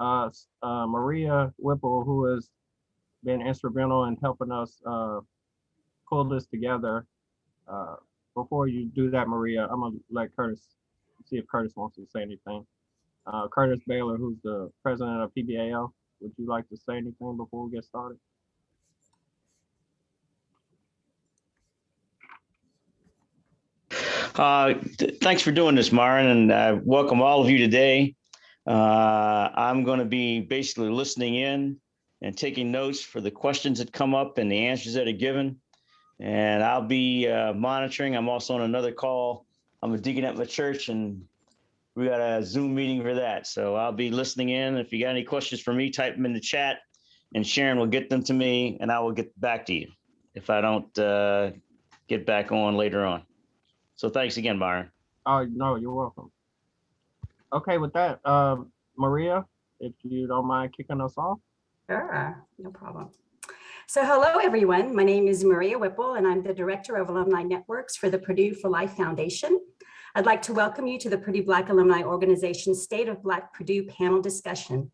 Maria Whipple, who has been instrumental in helping us pull this together. Before you do that, Maria, I'm gonna let Curtis, see if Curtis wants to say anything. Curtis Baylor, who's the president of PBAO, would you like to say anything before we get started? Thanks for doing this, Myron, and welcome all of you today. I'm going to be basically listening in and taking notes for the questions that come up and the answers that are given. And I'll be monitoring. I'm also on another call. I'm a deacon at my church, and we got a Zoom meeting for that. So I'll be listening in. If you got any questions for me, type them in the chat, and Sharon will get them to me, and I will get back to you if I don't get back on later on. So thanks again, Myron. Oh, no, you're welcome. Okay, with that, Maria, if you don't mind kicking us off. Sure, no problem. So hello, everyone. My name is Maria Whipple, and I'm the Director of Alumni Networks for the Purdue for Life Foundation. I'd like to welcome you to the Purdue Black Alumni Organization State of Black Purdue panel discussion.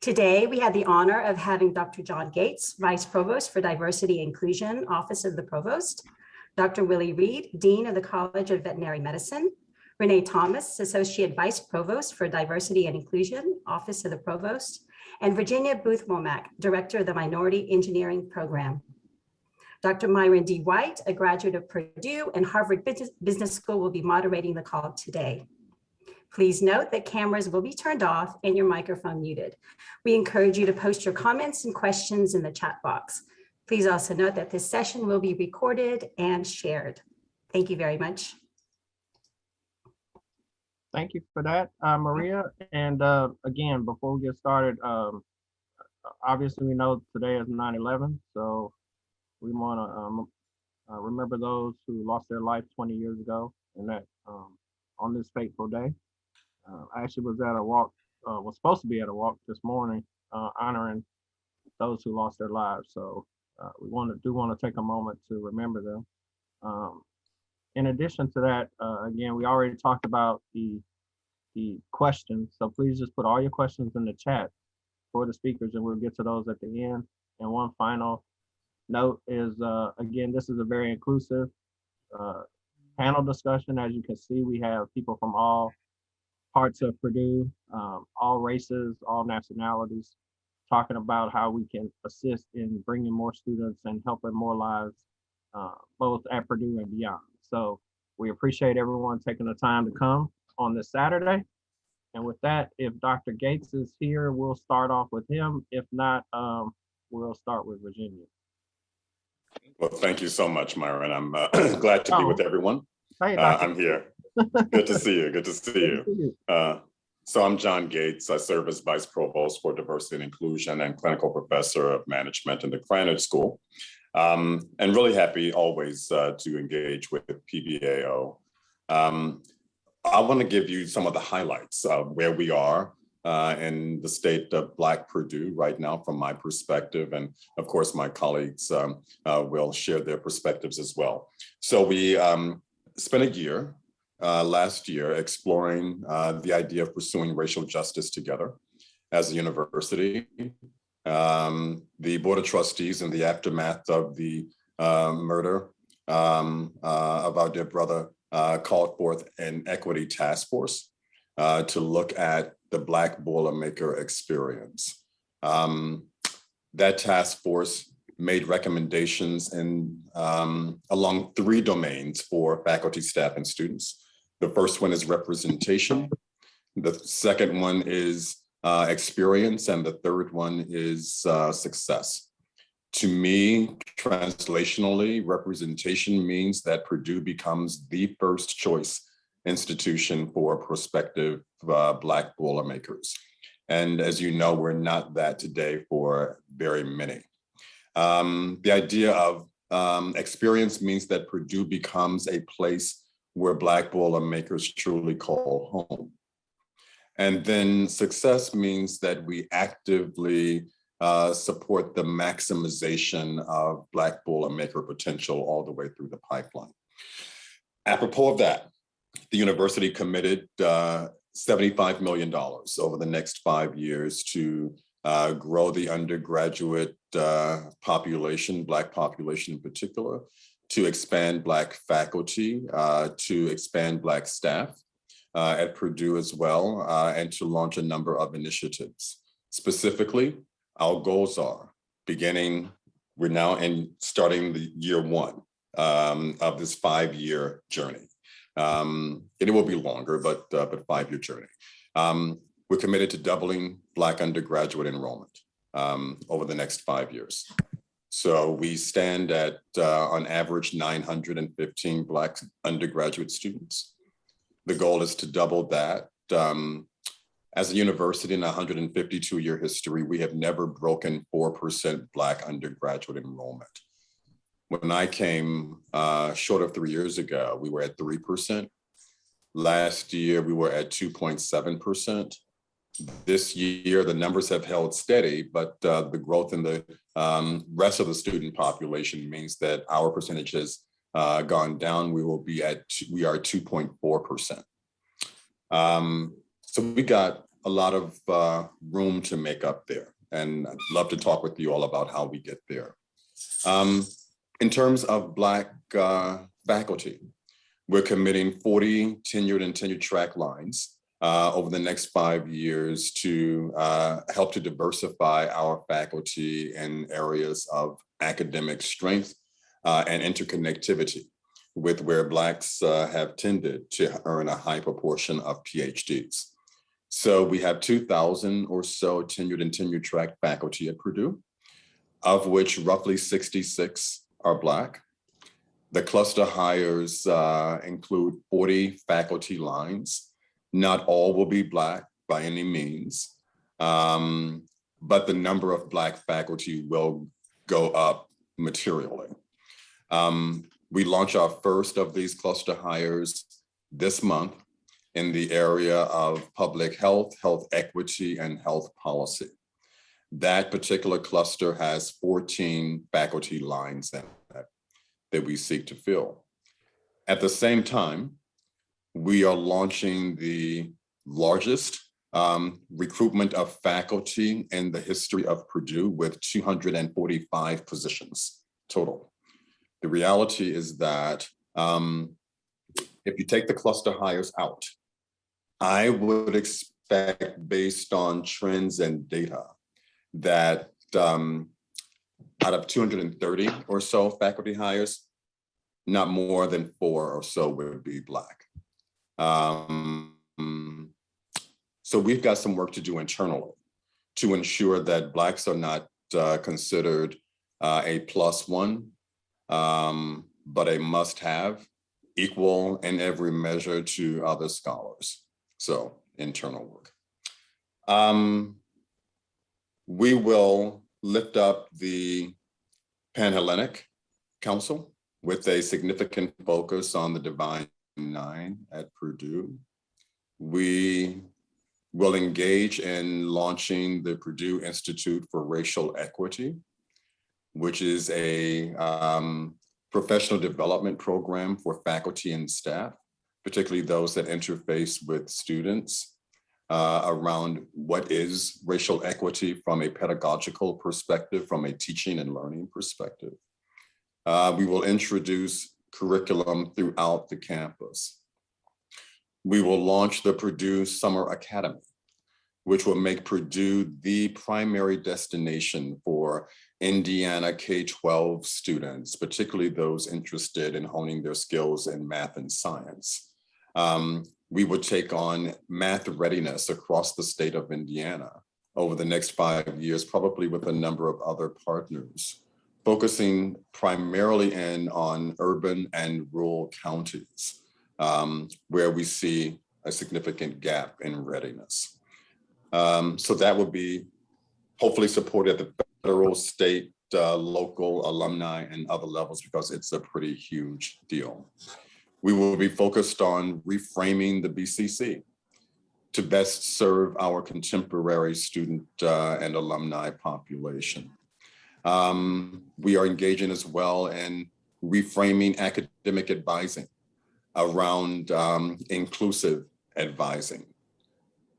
Today, we have the honor of having Dr. John Gates, Vice Provost for Diversity and Inclusion, Office of the Provost, Dr. Willie Reed, Dean of the College of Veterinary Medicine, Renee Thomas, Associate Vice Provost for Diversity and Inclusion, Office of the Provost, and Virginia Booth Womack, Director of the Minority Engineering Program. Dr. Myron D. White, a graduate of Purdue and Harvard Business School, will be moderating the call today. Please note that cameras will be turned off and your microphone muted. We encourage you to post your comments and questions in the chat box. Please also note that this session will be recorded and shared. Thank you very much. Thank you for that, Maria. And again, before we get started, obviously we know today is 9/11, so we want to remember those who lost their life 20 years ago, and that on this fateful day. I actually was at a walk, was supposed to be at a walk this morning, honoring those who lost their lives. So we want to take a moment to remember them. In addition to that, again, we already talked about the questions. So please just put all your questions in the chat for the speakers, and we'll get to those at the end. And one final note is, again, this is a very inclusive panel discussion. As you can see, we have people from all parts of Purdue, all races, all nationalities, talking about how we can assist in bringing more students and helping more lives, both at Purdue and beyond. So we appreciate everyone taking the time to come on this Saturday. And with that, if Dr. Gates is here, we'll start off with him. If not, we'll start with Virginia. Well, thank you so much, Myron. I'm glad to be with everyone. Hey, I'm here. Good to see you. Good to see you. So I'm John Gates. I serve as Vice Provost for Diversity and Inclusion and Clinical Professor of Management in the Granite School. And really happy always to engage with PBAO. I want to give you some of the highlights of where we are in the state of Black Purdue right now from my perspective. And of course, my colleagues will share their perspectives as well. So we spent a year last year exploring the idea of pursuing racial justice together as a university. The Board of Trustees, in the aftermath of the murder of our dear brother, called forth an equity task force to look at the Black Boilermaker experience. That task force made recommendations along 3 domains for faculty, staff, and students. The first one is representation. The second one is experience, and the third one is success. To me, translationally, representation means that Purdue becomes the first choice institution for prospective Black Boilermakers. And as you know, we're not that today for very many. The idea of experience means that Purdue becomes a place where Black Boilermakers truly call home. And then success means that we actively support the maximization of Black Boilermaker potential all the way through the pipeline. Apropos of that, the university committed $75 million over the next 5 years to grow the undergraduate population, Black population in particular, to expand Black faculty, to expand Black staff at Purdue as well, and to launch a number of initiatives. Specifically, our goals are we're now starting the year 1 of this 5-year journey. It will be longer, but 5-year journey. We're committed to doubling Black undergraduate enrollment over the next 5 years. So we stand at, on average, 915 Black undergraduate students. The goal is to double that. As a university in a 152-year history, we have never broken 4% Black undergraduate enrollment. When I came short of 3 years ago, we were at 3%. Last year, we were at 2.7%. This year, the numbers have held steady, but the growth in the rest of the student population means that our percentage has gone down. We are 2.4%. So we got a lot of room to make up there, and I'd love to talk with you all about how we get there. In terms of Black faculty, we're committing 40 tenured and tenure track lines over the next 5 years to help to diversify our faculty in areas of academic strength and interconnectivity with where Blacks have tended to earn a high proportion of PhDs. So we have 2,000 or so tenured and tenure track faculty at Purdue, of which roughly 66 are Black. The cluster hires include 40 faculty lines. Not all will be Black by any means, but the number of Black faculty will go up materially. We launch our first of these cluster hires this month in the area of public health, health equity, and health policy. That particular cluster has 14 faculty lines that we seek to fill. At the same time, we are launching the largest recruitment of faculty in the history of Purdue with 245 positions total. The reality is that if you take the cluster hires out, I would expect, based on trends and data, that out of 230 or so faculty hires, not more than 4 or so would be Black. So we've got some work to do internally to ensure that Blacks are not considered a +1, but a must-have, equal in every measure to other scholars. So internal work. We will lift up the Pan-Hellenic Council with a significant focus on the Divine Nine at Purdue. We will engage in launching the Purdue Institute for Racial Equity, which is a professional development program for faculty and staff, particularly those that interface with students around what is racial equity from a pedagogical perspective, from a teaching and learning perspective. We will introduce curriculum throughout the campus. We will launch the Purdue Summer Academy, which will make Purdue the primary destination for Indiana K-12 students, particularly those interested in honing their skills in math and science. We would take on math readiness across the state of Indiana over the next 5 years, probably with a number of other partners, focusing primarily in on urban and rural counties, where we see a significant gap in readiness. So that would be hopefully supported at the federal, state, local, alumni, and other levels, because it's a pretty huge deal. We will be focused on reframing the BCC to best serve our contemporary student and alumni population. We are engaging as well in reframing academic advising around inclusive advising,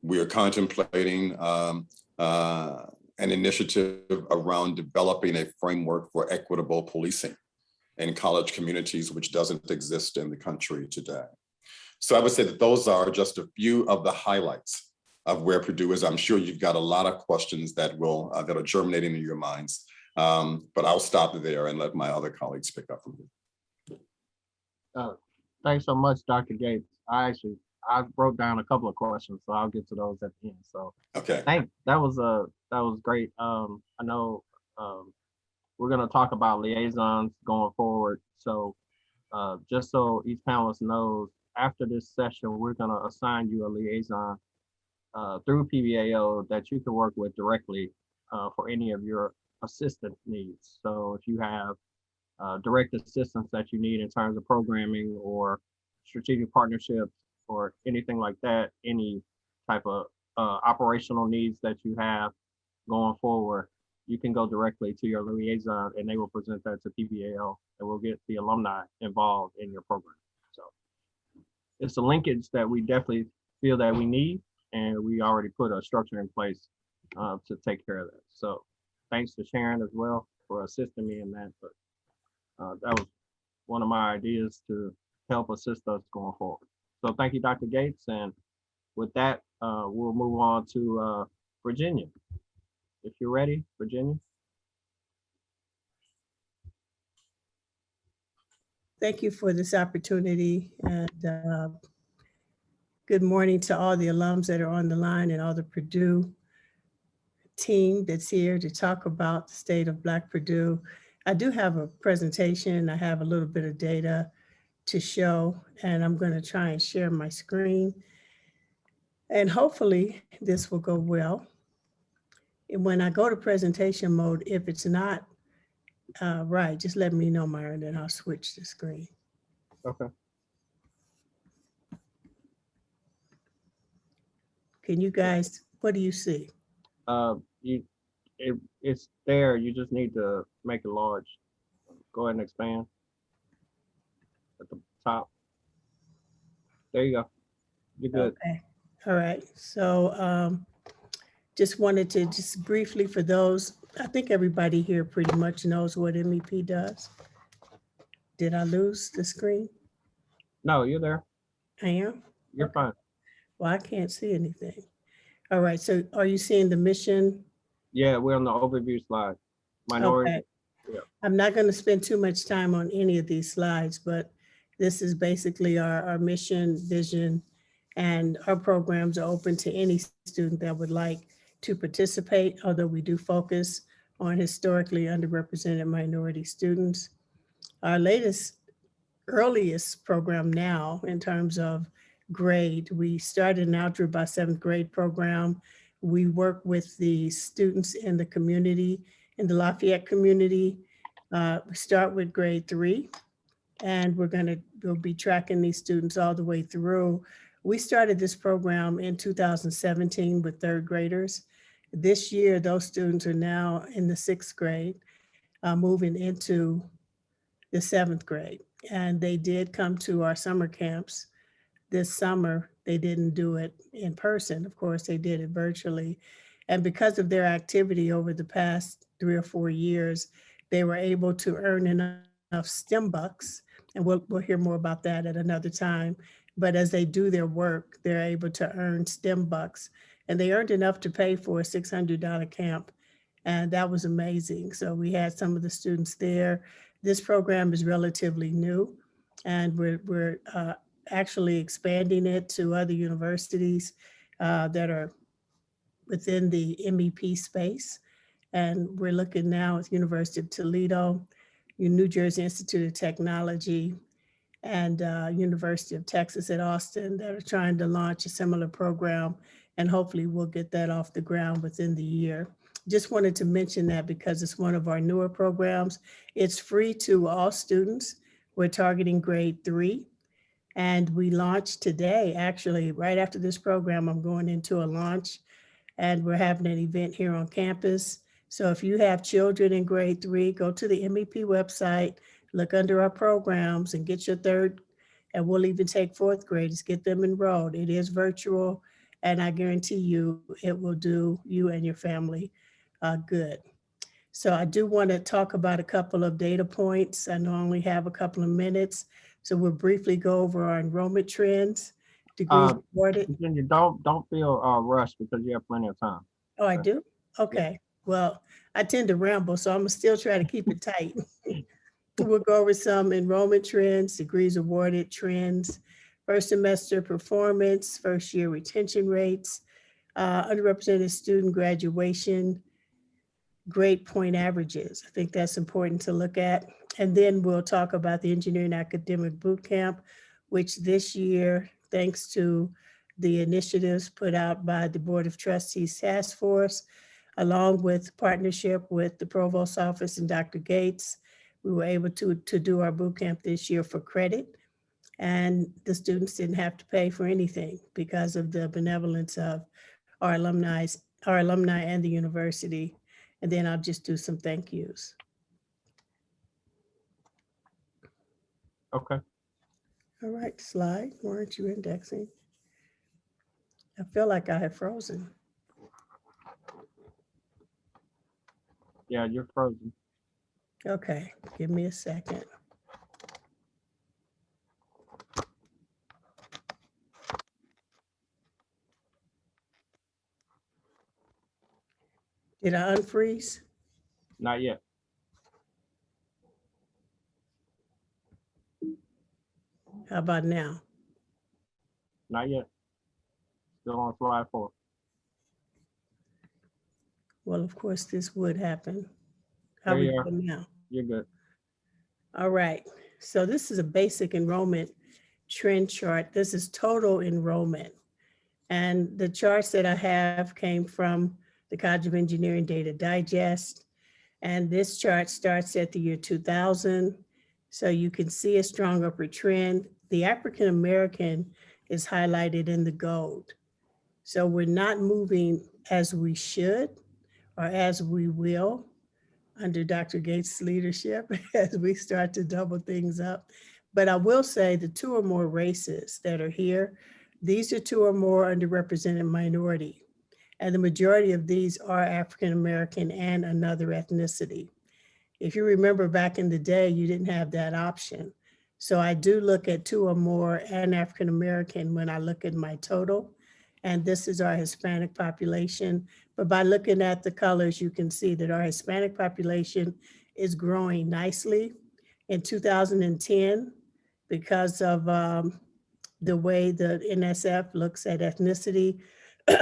We are contemplating an initiative around developing a framework for equitable policing in college communities, which doesn't exist in the country today. So I would say that those are just a few of the highlights of where Purdue is. I'm sure you've got a lot of questions that that are germinating in your minds, but I'll stop there and let my other colleagues pick up from here. Thanks so much, Dr. Gates. I wrote down a couple of questions, so I'll get to those at the end. So Okay. that was great. I know we're going to talk about liaisons going forward. So just so each panelist knows, after this session, we're going to assign you a liaison through PBAO that you can work with directly for any of your assistance needs. So if you have direct assistance that you need in terms of programming or strategic partnerships or anything like that, any type of operational needs that you have going forward, you can go directly to your liaison and they will present that to PBAO and we'll get the alumni involved in your program. So it's a linkage that we definitely feel that we need, and we already put a structure in place to take care of that. So thanks to Sharon as well for assisting me in that. But that was one of my ideas to help assist us going forward. So thank you, Dr. Gates. And with that, we'll move on to Virginia. If you're ready, Virginia. Thank you for this opportunity, and good morning to all the alums that are on the line and all the Purdue team that's here to talk about the state of Black Purdue. I do have a presentation. I have a little bit of data to show, and I'm going to try and share my screen. And hopefully this will go well. And when I go to presentation mode, if it's not right, just let me know, Myron, and I'll switch the screen. Okay. Can you guys, what do you see? It's there. You just need to make it large. Go ahead and expand at the top. There you go. You're good. Okay. All right. So just wanted to just briefly, for those, I think everybody here pretty much knows what MEP does. Did I lose the screen? No, you're there. I am? You're Okay. fine. Well, I can't see anything. All right. So are you seeing the mission? Yeah, we're on the overview slide. Minority. Okay. Yeah. I'm not going to spend too much time on any of these slides, but this is basically our mission, vision, and our programs are open to any student that would like to participate, although we do focus on historically underrepresented minority students. Our earliest program now in terms of grade, we started an algebra by 7th grade program. We work with the students in the community, in the Lafayette community. We start with grade 3, and we'll be tracking these students all the way through. We started this program in 2017 with 3rd graders. This year, those students are now in the 6th grade, moving into the 7th grade. And they did come to our summer camps this summer. They didn't do it in person. Of course, they did it virtually. And because of their activity over the past 3 or 4 years, they were able to earn enough STEM bucks. And we'll hear more about that at another time. But as they do their work, they're able to earn STEM bucks. And they earned enough to pay for a $600 camp. And that was amazing. So we had some of the students there. This program is relatively new, and we're actually expanding it to other universities that are within the MEP space. And we're looking now at University of Toledo, New Jersey Institute of Technology, and University of Texas at Austin that are trying to launch a similar program. And hopefully we'll get that off the ground within the year. Just wanted to mention that because it's one of our newer programs. It's free to all students. We're targeting grade 3. And we launched today, actually, right after this program, I'm going into a launch, and we're having an event here on campus. So if you have children in grade 3, go to the MEP website, look under our programs and get your 3rd, and we'll even take 4th graders, get them enrolled. It is virtual, and I guarantee you it will do you and your family good. So I do want to talk about a couple of data points. I know I only have a couple of minutes, so we'll briefly go over our enrollment trends, degrees awarded. Virginia, don't feel rushed because you have plenty of time. Oh, I do? Okay. Well, I tend to ramble, so I'm gonna still try to keep it tight. We'll go over some enrollment trends, degrees awarded trends, first semester performance, first year retention rates, underrepresented student graduation, grade point averages. I think that's important to look at. And then we'll talk about the engineering academic bootcamp, which this year, thanks to the initiatives put out by the Board of Trustees Task Force, along with partnership with the Provost's office and Dr. Gates, we were able to do our bootcamp this year for credit. And the students didn't have to pay for anything because of the benevolence of our alumni and the university. And then I'll just do some thank yous. Okay. All right, slide. Why aren't you indexing? I feel like I have frozen. Yeah, you're frozen. Okay, give me a second. Did I unfreeze? Not yet. How about now? Not yet. Still on slide 4. Well, of course, this would happen. How There we you are. doing now? You're good. All right, so this is a basic enrollment trend chart. This is total enrollment. And the charts that I have came from the College of Engineering Data Digest. And this chart starts at the year 2000. So you can see a strong upward trend. The African American is highlighted in the gold. So we're not moving as we should or as we will under Dr. Gates' leadership as we start to double things up. But I will say the 2 or more races that are here, these are 2 or more underrepresented minority. And the majority of these are African American and another ethnicity. If you remember back in the day, you didn't have that option. So I do look at 2 or more and African American when I look at my total. And this is our Hispanic population. But by looking at the colors, you can see that our Hispanic population is growing nicely. In 2010, because of the way the NSF looks at ethnicity,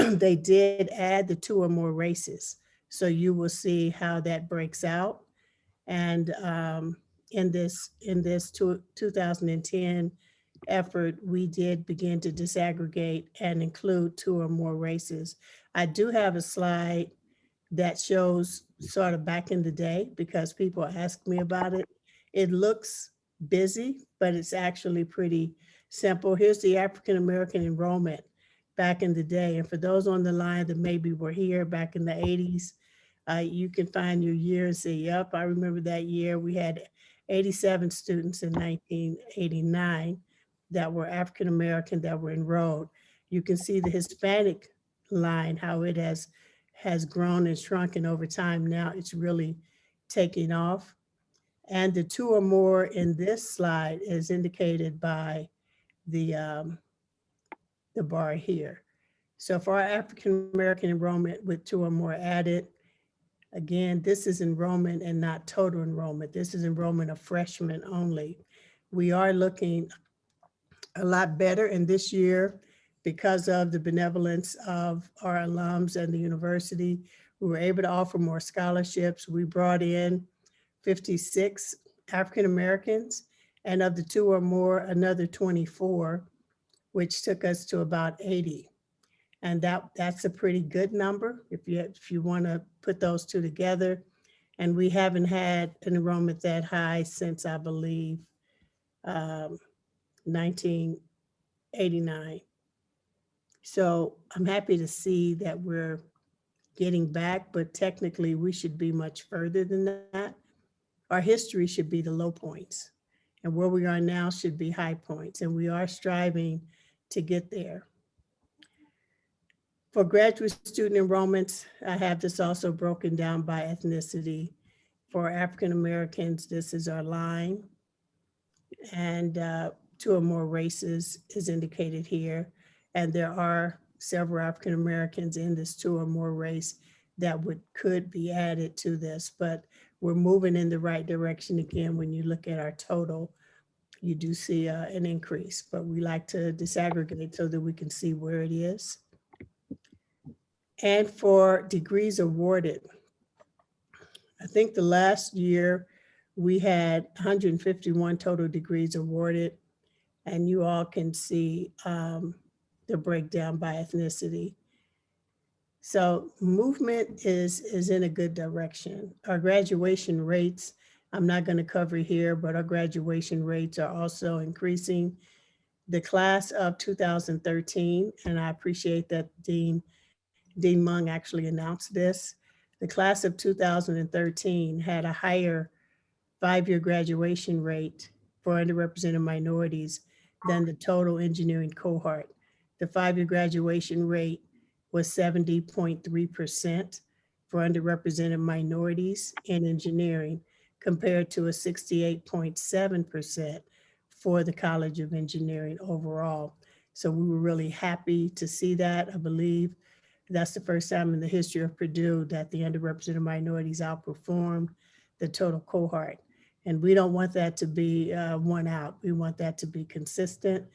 they did add the 2 or more races. So you will see how that breaks out. And in this 2010 effort, we did begin to disaggregate and include 2 or more races. I do have a slide that shows sort of back in the day because people ask me about it. It looks busy, but it's actually pretty simple. Here's the African American enrollment back in the day. And for those on the line that maybe were here back in the 80s, you can find your year and say, yep, I remember that year. We had 87 students in 1989 that were African American that were enrolled. You can see the Hispanic line, how it has grown and shrunken over time. Now it's really taking off. And the 2 or more in this slide is indicated by the bar here. So for our African American enrollment with 2 or more added, again, this is enrollment and not total enrollment. This is enrollment of freshmen only. We are looking a lot better in this year because of the benevolence of our alums and the university. We were able to offer more scholarships. We brought in 56 African Americans, and of the 2 or more, another 24, which took us to about 80. And that's a pretty good number if you want to put those 2 together. And we haven't had an enrollment that high since, I believe, 1989. So I'm happy to see that we're getting back, but technically we should be much further than that. Our history should be the low points, and where we are now should be high points, and we are striving to get there. For graduate student enrollments, I have this also broken down by ethnicity. For African Americans, this is our line. And 2 or more races is indicated here. And there are several African Americans in this 2 or more race that could be added to this, but we're moving in the right direction. Again, when you look at our total, you do see an increase, but we like to disaggregate so that we can see where it is. And for degrees awarded, I think the last year we had 151 total degrees awarded, and you all can see the breakdown by ethnicity. So movement is in a good direction. Our graduation rates, I'm not going to cover here, but our graduation rates are also increasing. The class of 2013, and I appreciate that Dean Mung actually announced this. The class of 2013 had a higher 5-year graduation rate for underrepresented minorities than the total engineering cohort. The 5-year graduation rate was 70.3% for underrepresented minorities in engineering, compared to a 68.7% for the College of Engineering overall. So we were really happy to see that. I believe that's the first time in the history of Purdue that the underrepresented minorities outperformed the total cohort. And we don't want that to be one out. We want that to be consistent.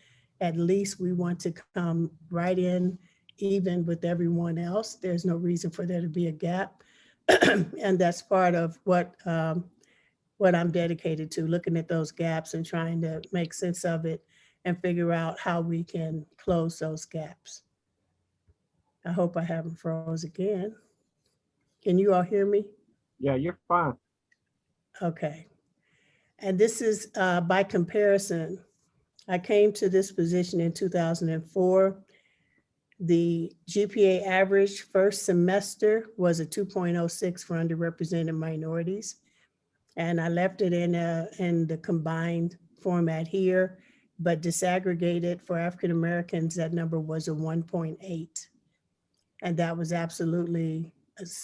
At least we want to come right in even with everyone else. There's no reason for there to be a gap. And that's part of what I'm dedicated to, looking at those gaps and trying to make sense of it and figure out how we can close those gaps. I hope I haven't froze again. Can you all hear me? Yeah, you're fine. Okay. And this is by comparison. I came to this position in 2004. The GPA average first semester was a 2.06 for underrepresented minorities. And I left it in the combined format here, but disaggregated for African Americans, that number was a 1.8. And that was absolutely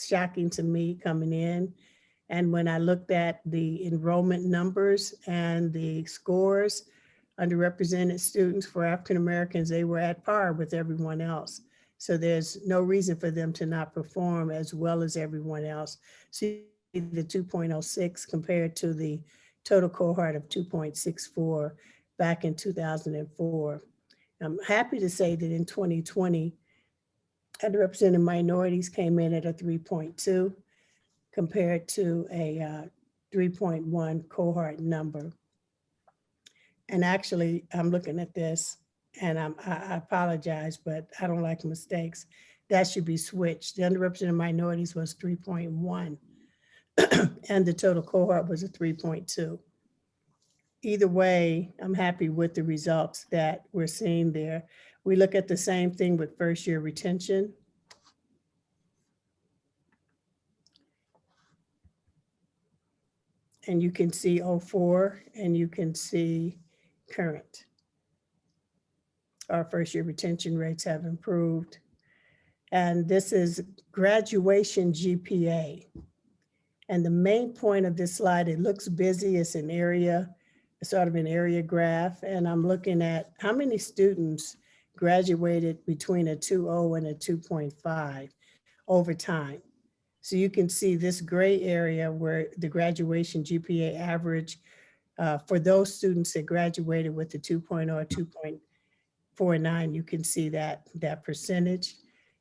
shocking to me coming in. And when I looked at the enrollment numbers and the scores, underrepresented students for African Americans, they were at par with everyone else. So there's no reason for them to not perform as well as everyone else. So the 2.06 compared to the total cohort of 2.64 back in 2004. I'm happy to say that in 2020, underrepresented minorities came in at a 3.2 compared to a 3.1 cohort number. And actually, I'm looking at this and I apologize, but I don't like mistakes. That should be switched. The underrepresented minorities was 3.1 and the total cohort was a 3.2. Either way, I'm happy with the results that we're seeing there. We look at the same thing with first year retention. And you can see 04 and you can see current. Our first year retention rates have improved. And this is graduation GPA. And the main point of this slide, it looks busy, it's an area, sort of an area graph. And I'm looking at how many students graduated between a 2.0 and a 2.5 over time. So you can see this gray area where the graduation GPA average for those students that graduated with the 2.0 or 2.49, you can see that percentage.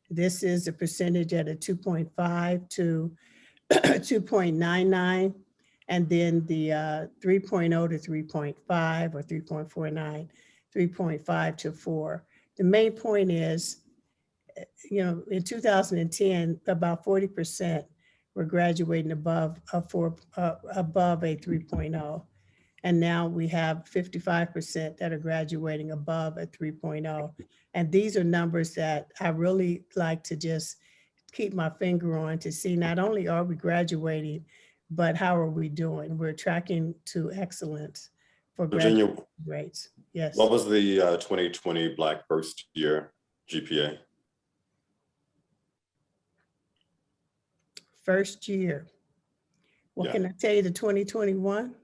This is the percentage at a 2.5 to 2.99, and then the 3.0 to 3.5 or 3.49, 3.5 to 4. The main point is, you know, in 2010, about 40% were graduating above a 3.0. And now we have 55% that are graduating above a 3.0. And these are numbers that I really like to just keep my finger on to see not only are we graduating, but how are we doing? We're tracking to excellence for graduation rates. Yes. What was the 2020 Black first year GPA? first year. What Yeah. can I tell you, the 2021?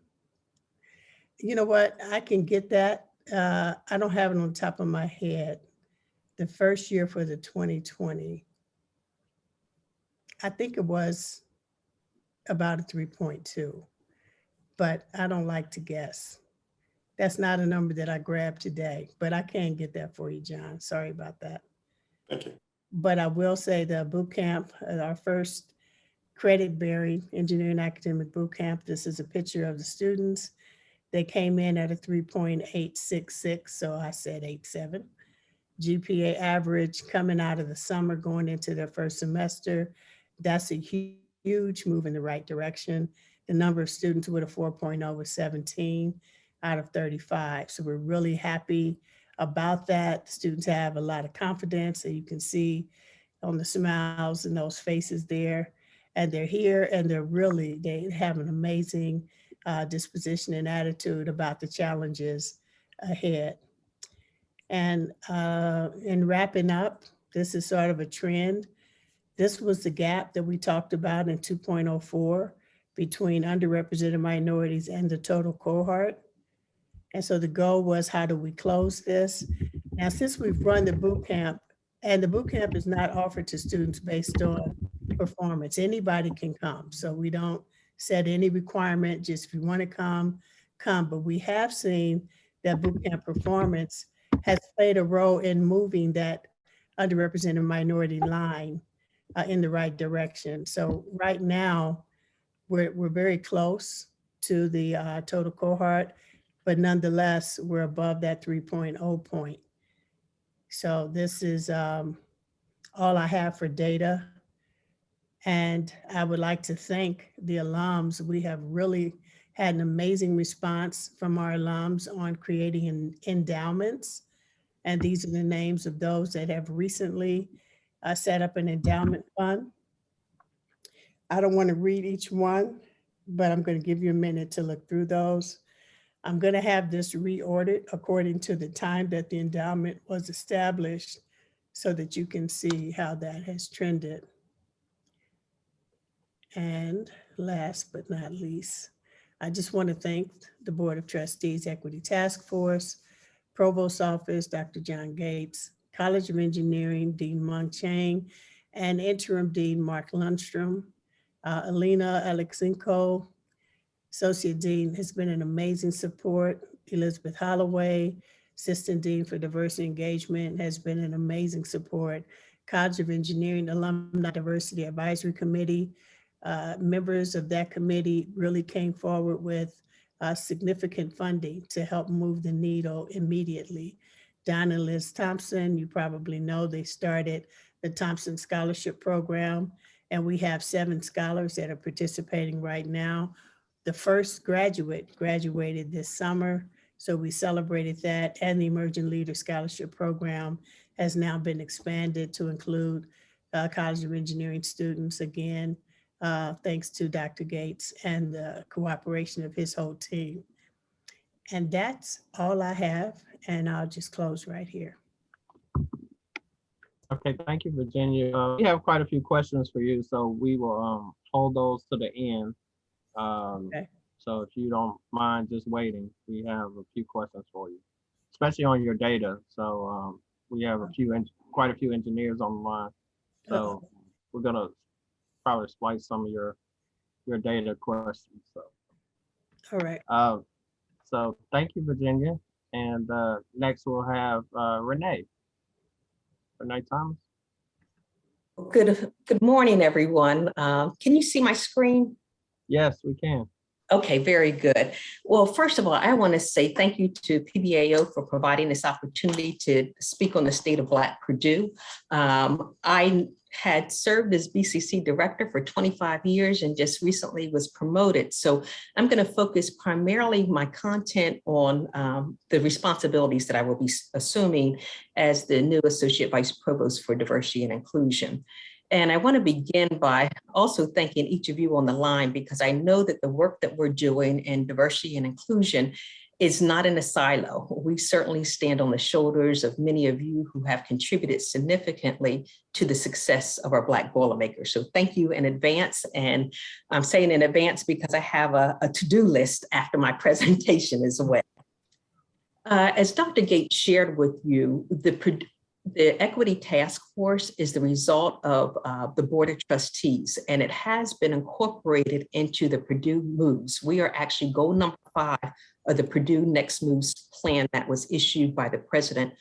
You know what, I can get that. I don't have it on the top of my head. The first year for the 2020, I think it was about a 3.2, but I don't like to guess. That's not a number that I grabbed today, but I can't get that for you, John. Sorry about that. Thank you. But I will say the boot camp, our first credit-bearing engineering academic boot camp, this is a picture of the students. They came in at a 3.866, so I said 8.7. GPA average coming out of the summer, going into their first semester. That's a huge move in the right direction. The number of students with a 4.0 was 17 out of 35. So we're really happy about that. Students have a lot of confidence, and you can see on the smiles and those faces there. And they're here, and they have an amazing disposition and attitude about the challenges ahead. And in wrapping up, this is sort of a trend. This was the gap that we talked about in 2.04 between underrepresented minorities and the total cohort. And so the goal was, how do we close this? Now, since we've run the boot camp, and the boot camp is not offered to students based on performance, anybody can come. So we don't set any requirement, just if you want to come, come. But we have seen that boot camp performance has played a role in moving that underrepresented minority line in the right direction. So right now, we're very close to the total cohort, but nonetheless, we're above that 3.0 point. So this is all I have for data. And I would like to thank the alums. We have really had an amazing response from our alums on creating endowments. And these are the names of those that have recently set up an endowment fund. I don't want to read each one, but I'm going to give you a minute to look through those. I'm going to have this reordered according to the time that the endowment was established, so that you can see how that has trended. And last but not least, I just want to thank the Board of Trustees Equity Task Force, Provost Office, Dr. John Gates, College of Engineering, Dean Mung Chang, and Interim Dean Mark Lundstrom. Alina Alexenko, Associate Dean, has been an amazing support. Elizabeth Holloway, Assistant Dean for Diversity Engagement, has been an amazing support. College of Engineering Alumni Diversity Advisory Committee, members of that committee really came forward with significant funding to help move the needle immediately. Don and Liz Thompson, you probably know, they started the Thompson Scholarship Program, and we have 7 scholars that are participating right now. The first graduate graduated this summer, so we celebrated that, and the Emerging Leader Scholarship Program has now been expanded to include College of Engineering students, again, thanks to Dr. Gates and the cooperation of his whole team. And that's all I have, and I'll just close right here. Okay, thank you, Virginia. We have quite a few questions for you, so we will hold those to the end. Okay. So if you don't mind just waiting, we have a few questions for you, especially on your data. So we have quite a few engineers on the line. So we're gonna probably splice some of your data questions. So. All right. So thank you, Virginia. And next we'll have Renee Thomas. Good morning, everyone. Can you see my screen? Yes, we can. Okay, very good. Well, first of all, I want to say thank you to PBAO for providing this opportunity to speak on the State of Black Purdue. I had served as BCC director for 25 years and just recently was promoted. So I'm going to focus primarily my content on the responsibilities that I will be assuming as the new Associate Vice Provost for Diversity and Inclusion. And I want to begin by also thanking each of you on the line, because I know that the work that we're doing in diversity and inclusion is not in a silo. We certainly stand on the shoulders of many of you who have contributed significantly to the success of our Black Boilermakers. So thank you in advance. And I'm saying in advance because I have a to-do list after my presentation as well. As Dr. Gates shared with you, the Equity Task Force is the result of the Board of Trustees, and it has been incorporated into the Purdue Moves. We are actually goal number 5 of the Purdue Next Moves plan that was issued by the President,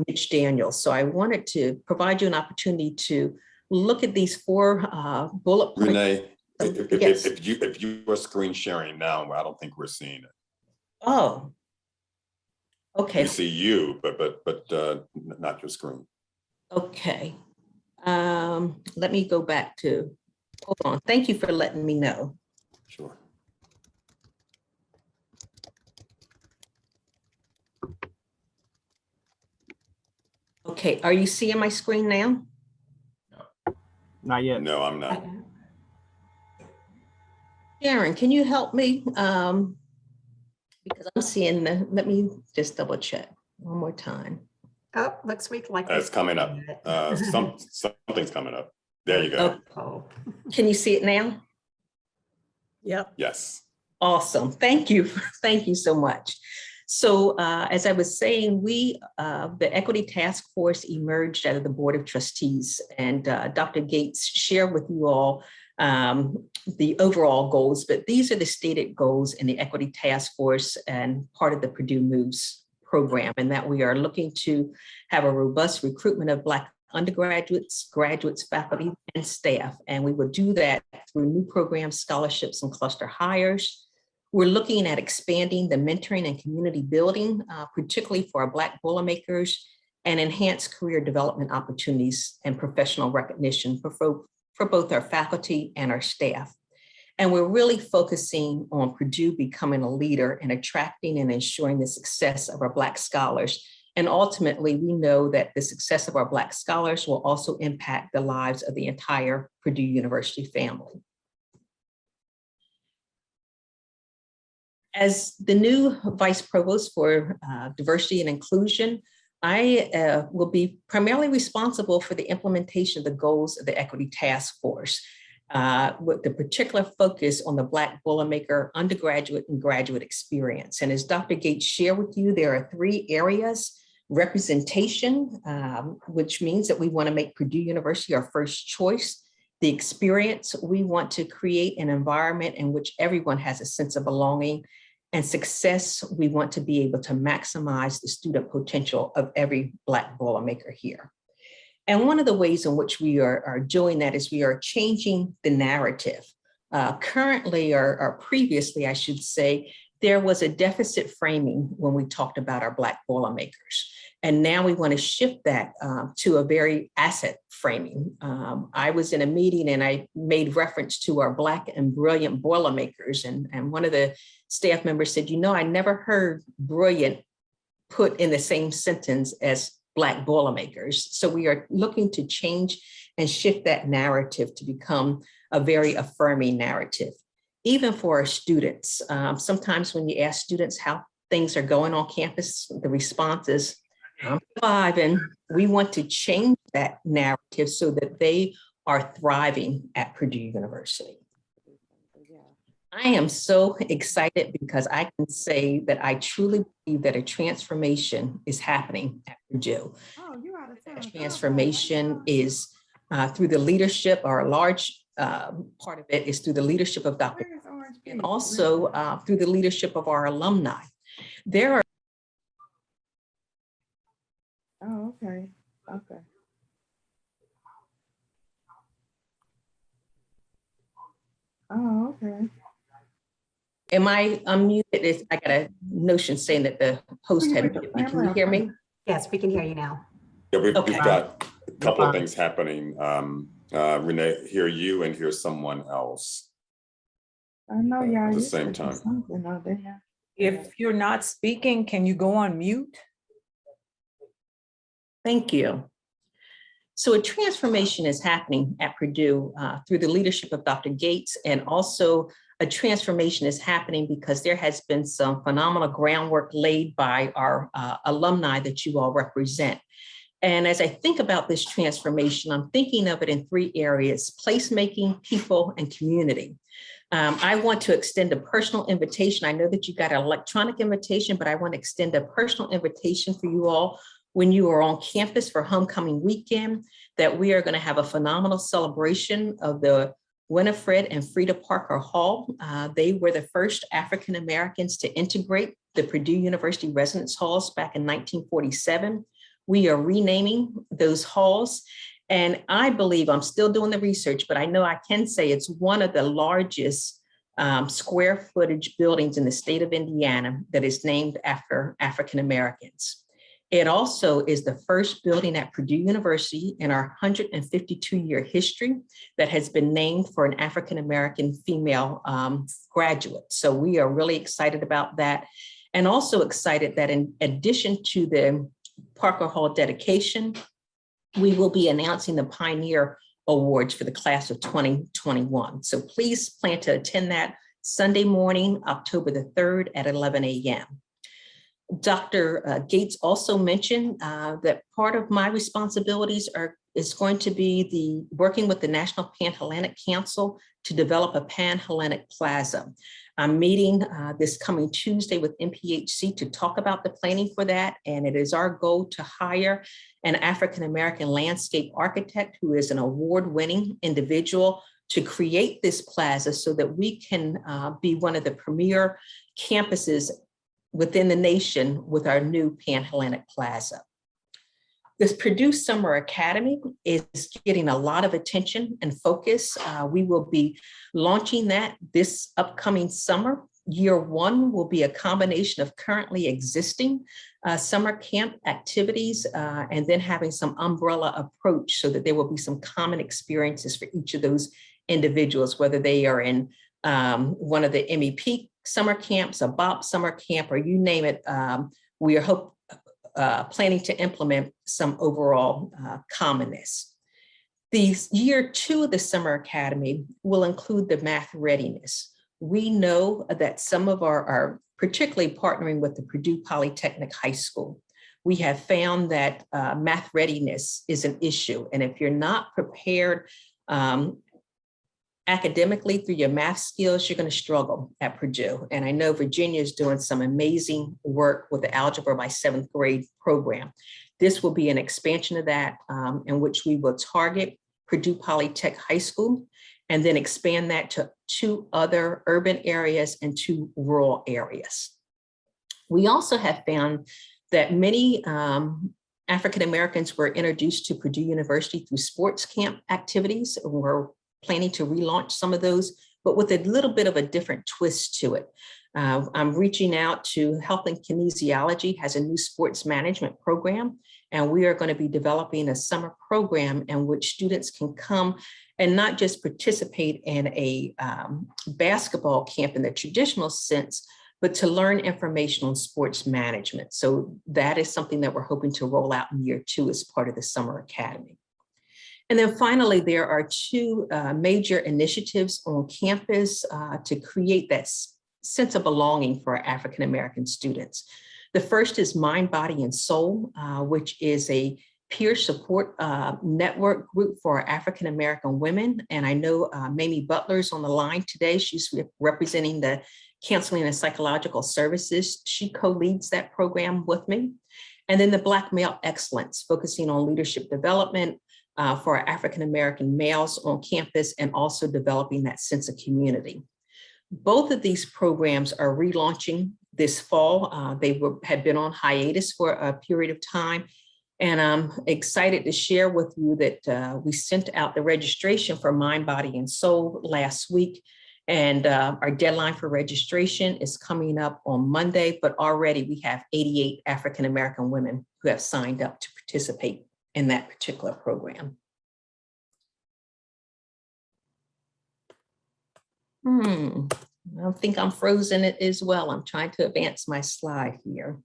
Mitch Daniels. So I wanted to provide you an opportunity to look at these 4 bullet points. Renee, Yes. if you are screen sharing now, I don't think we're seeing it. Oh, okay. We see you, but not your screen. Okay. Let me go back to, hold on. Thank you for letting me know. Sure. Okay, are you seeing my screen now? Not yet. No, I'm not. Sharon, can you help me? Because I'm seeing let me just double check one more time. Oh, looks like It's coming up. Something's coming up. There you go. Oh. Can you see it now? Yep. Yes. Awesome. Thank you. Thank you so much. So as I was saying, the Equity Task Force emerged out of the Board of Trustees, and Dr. Gates shared with you all the overall goals, but these are the stated goals in the Equity Task Force and part of the Purdue Moves program, and that we are looking to have a robust recruitment of Black undergraduates, graduates, faculty, and staff. And we will do that through new programs, scholarships, and cluster hires. We're looking at expanding the mentoring and community building, particularly for our Black Boilermakers, and enhanced career development opportunities and professional recognition for both our faculty and our staff. And we're really focusing on Purdue becoming a leader in attracting and ensuring the success of our Black scholars. And ultimately, we know that the success of our Black scholars will also impact the lives of the entire Purdue University family. As the new Vice Provost for Diversity and Inclusion, I will be primarily responsible for the implementation of the goals of the Equity Task Force, with the particular focus on the Black Boilermaker undergraduate and graduate experience. And as Dr. Gates shared with you, there are 3 areas: representation, which means that we want to make Purdue University our first choice. The experience, we want to create an environment in which everyone has a sense of belonging. And success, we want to be able to maximize the student potential of every Black Boilermaker here. And one of the ways in which we are doing that is we are changing the narrative. Currently, or previously, I should say, there was a deficit framing when we talked about our Black Boilermakers. And now we want to shift that to a very asset framing. I was in a meeting and I made reference to our Black and brilliant Boilermakers. And one of the staff members said, I never heard brilliant put in the same sentence as Black Boilermakers. So we are looking to change and shift that narrative to become a very affirming narrative. Even for our students, sometimes when you ask students how things are going on campus, the response is, I'm surviving. We want to change that narrative so that they are thriving at Purdue University. I am so excited because I can say that I truly believe that a transformation is happening at Purdue. That transformation is through the leadership, or a large part of it is through the leadership of Dr. and also through the leadership of our alumni. There are. Oh, okay. Okay. Oh, okay. Am I unmuted? I got a notion saying that the host had muted me. Can you hear me? Yes, we can hear you now. Yeah, we've Okay. got a couple of things happening. Renee, hear you and hear someone else I know y'all at the used same to do time. something out there. If you're not speaking, can you go on mute? Thank you. So a transformation is happening at Purdue through the leadership of Dr. Gates and also a transformation is happening because there has been some phenomenal groundwork laid by our alumni that you all represent. And as I think about this transformation, I'm thinking of it in 3 areas: placemaking, people, and community. I want to extend a personal invitation. I know that you got an electronic invitation, but I want to extend a personal invitation for you all when you are on campus for homecoming weekend, that we are going to have a phenomenal celebration of the Winifred and Frida Parker Hall. They were the first African Americans to integrate the Purdue University residence halls back in 1947. We are renaming those halls. And I believe, I'm still doing the research, but I know I can say it's one of the largest square footage buildings in the state of Indiana that is named after African Americans. It also is the first building at Purdue University in our 152-year history that has been named for an African American female graduate. So we are really excited about that, and also excited that in addition to the Parker Hall dedication, we will be announcing the Pioneer Awards for the class of 2021. So please plan to attend that Sunday morning, October the 3rd at 11 a.m. Dr. Gates also mentioned that part of my responsibilities is going to be working with the National Pan-Hellenic Council to develop a Pan-Hellenic Plaza. I'm meeting this coming Tuesday with NPHC to talk about the planning for that. And it is our goal to hire an African-American landscape architect who is an award-winning individual to create this plaza so that we can be one of the premier campuses within the nation with our new Pan-Hellenic Plaza. This Purdue Summer Academy is getting a lot of attention and focus. We will be launching that this upcoming summer. Year 1 will be a combination of currently existing summer camp activities and then having some umbrella approach so that there will be some common experiences for each of those individuals, whether they are in one of the MEP summer camps, a BOP summer camp, or you name it. We are planning to implement some overall commonness. The year 2 of the Summer Academy will include the math readiness. We know that some of our particularly partnering with the Purdue Polytechnic High School, we have found that math readiness is an issue. And if you're not prepared academically through your math skills, you're going to struggle at Purdue. And I know Virginia is doing some amazing work with the Algebra by 7th grade program. This will be an expansion of that in which we will target Purdue Polytech High School and then expand that to 2 other urban areas and 2 rural areas. We also have found that many African Americans were introduced to Purdue University through sports camp activities. We're planning to relaunch some of those, but with a little bit of a different twist to it. I'm reaching out to Health and Kinesiology, has a new sports management program, and we are going to be developing a summer program in which students can come and not just participate in a basketball camp in the traditional sense, but to learn information on sports management. So that is something that we're hoping to roll out in year 2 as part of the Summer Academy. And then finally, there are 2 major initiatives on campus to create that sense of belonging for our African-American students. The first is Mind, Body, and Soul, which is a peer support network group for African-American women. And I know Mamie Butler's on the line today. She's representing the Counseling and Psychological Services. She co-leads that program with me. And then the Black Male Excellence, focusing on leadership development for our African-American males on campus and also developing that sense of community. Both of these programs are relaunching this fall. They had been on hiatus for a period of time. And I'm excited to share with you that we sent out the registration for Mind, Body, and Soul last week. And our deadline for registration is coming up on Monday, but already we have 88 African-American women who have signed up to participate in that particular program. I think I'm frozen as well. I'm trying to advance my slide here.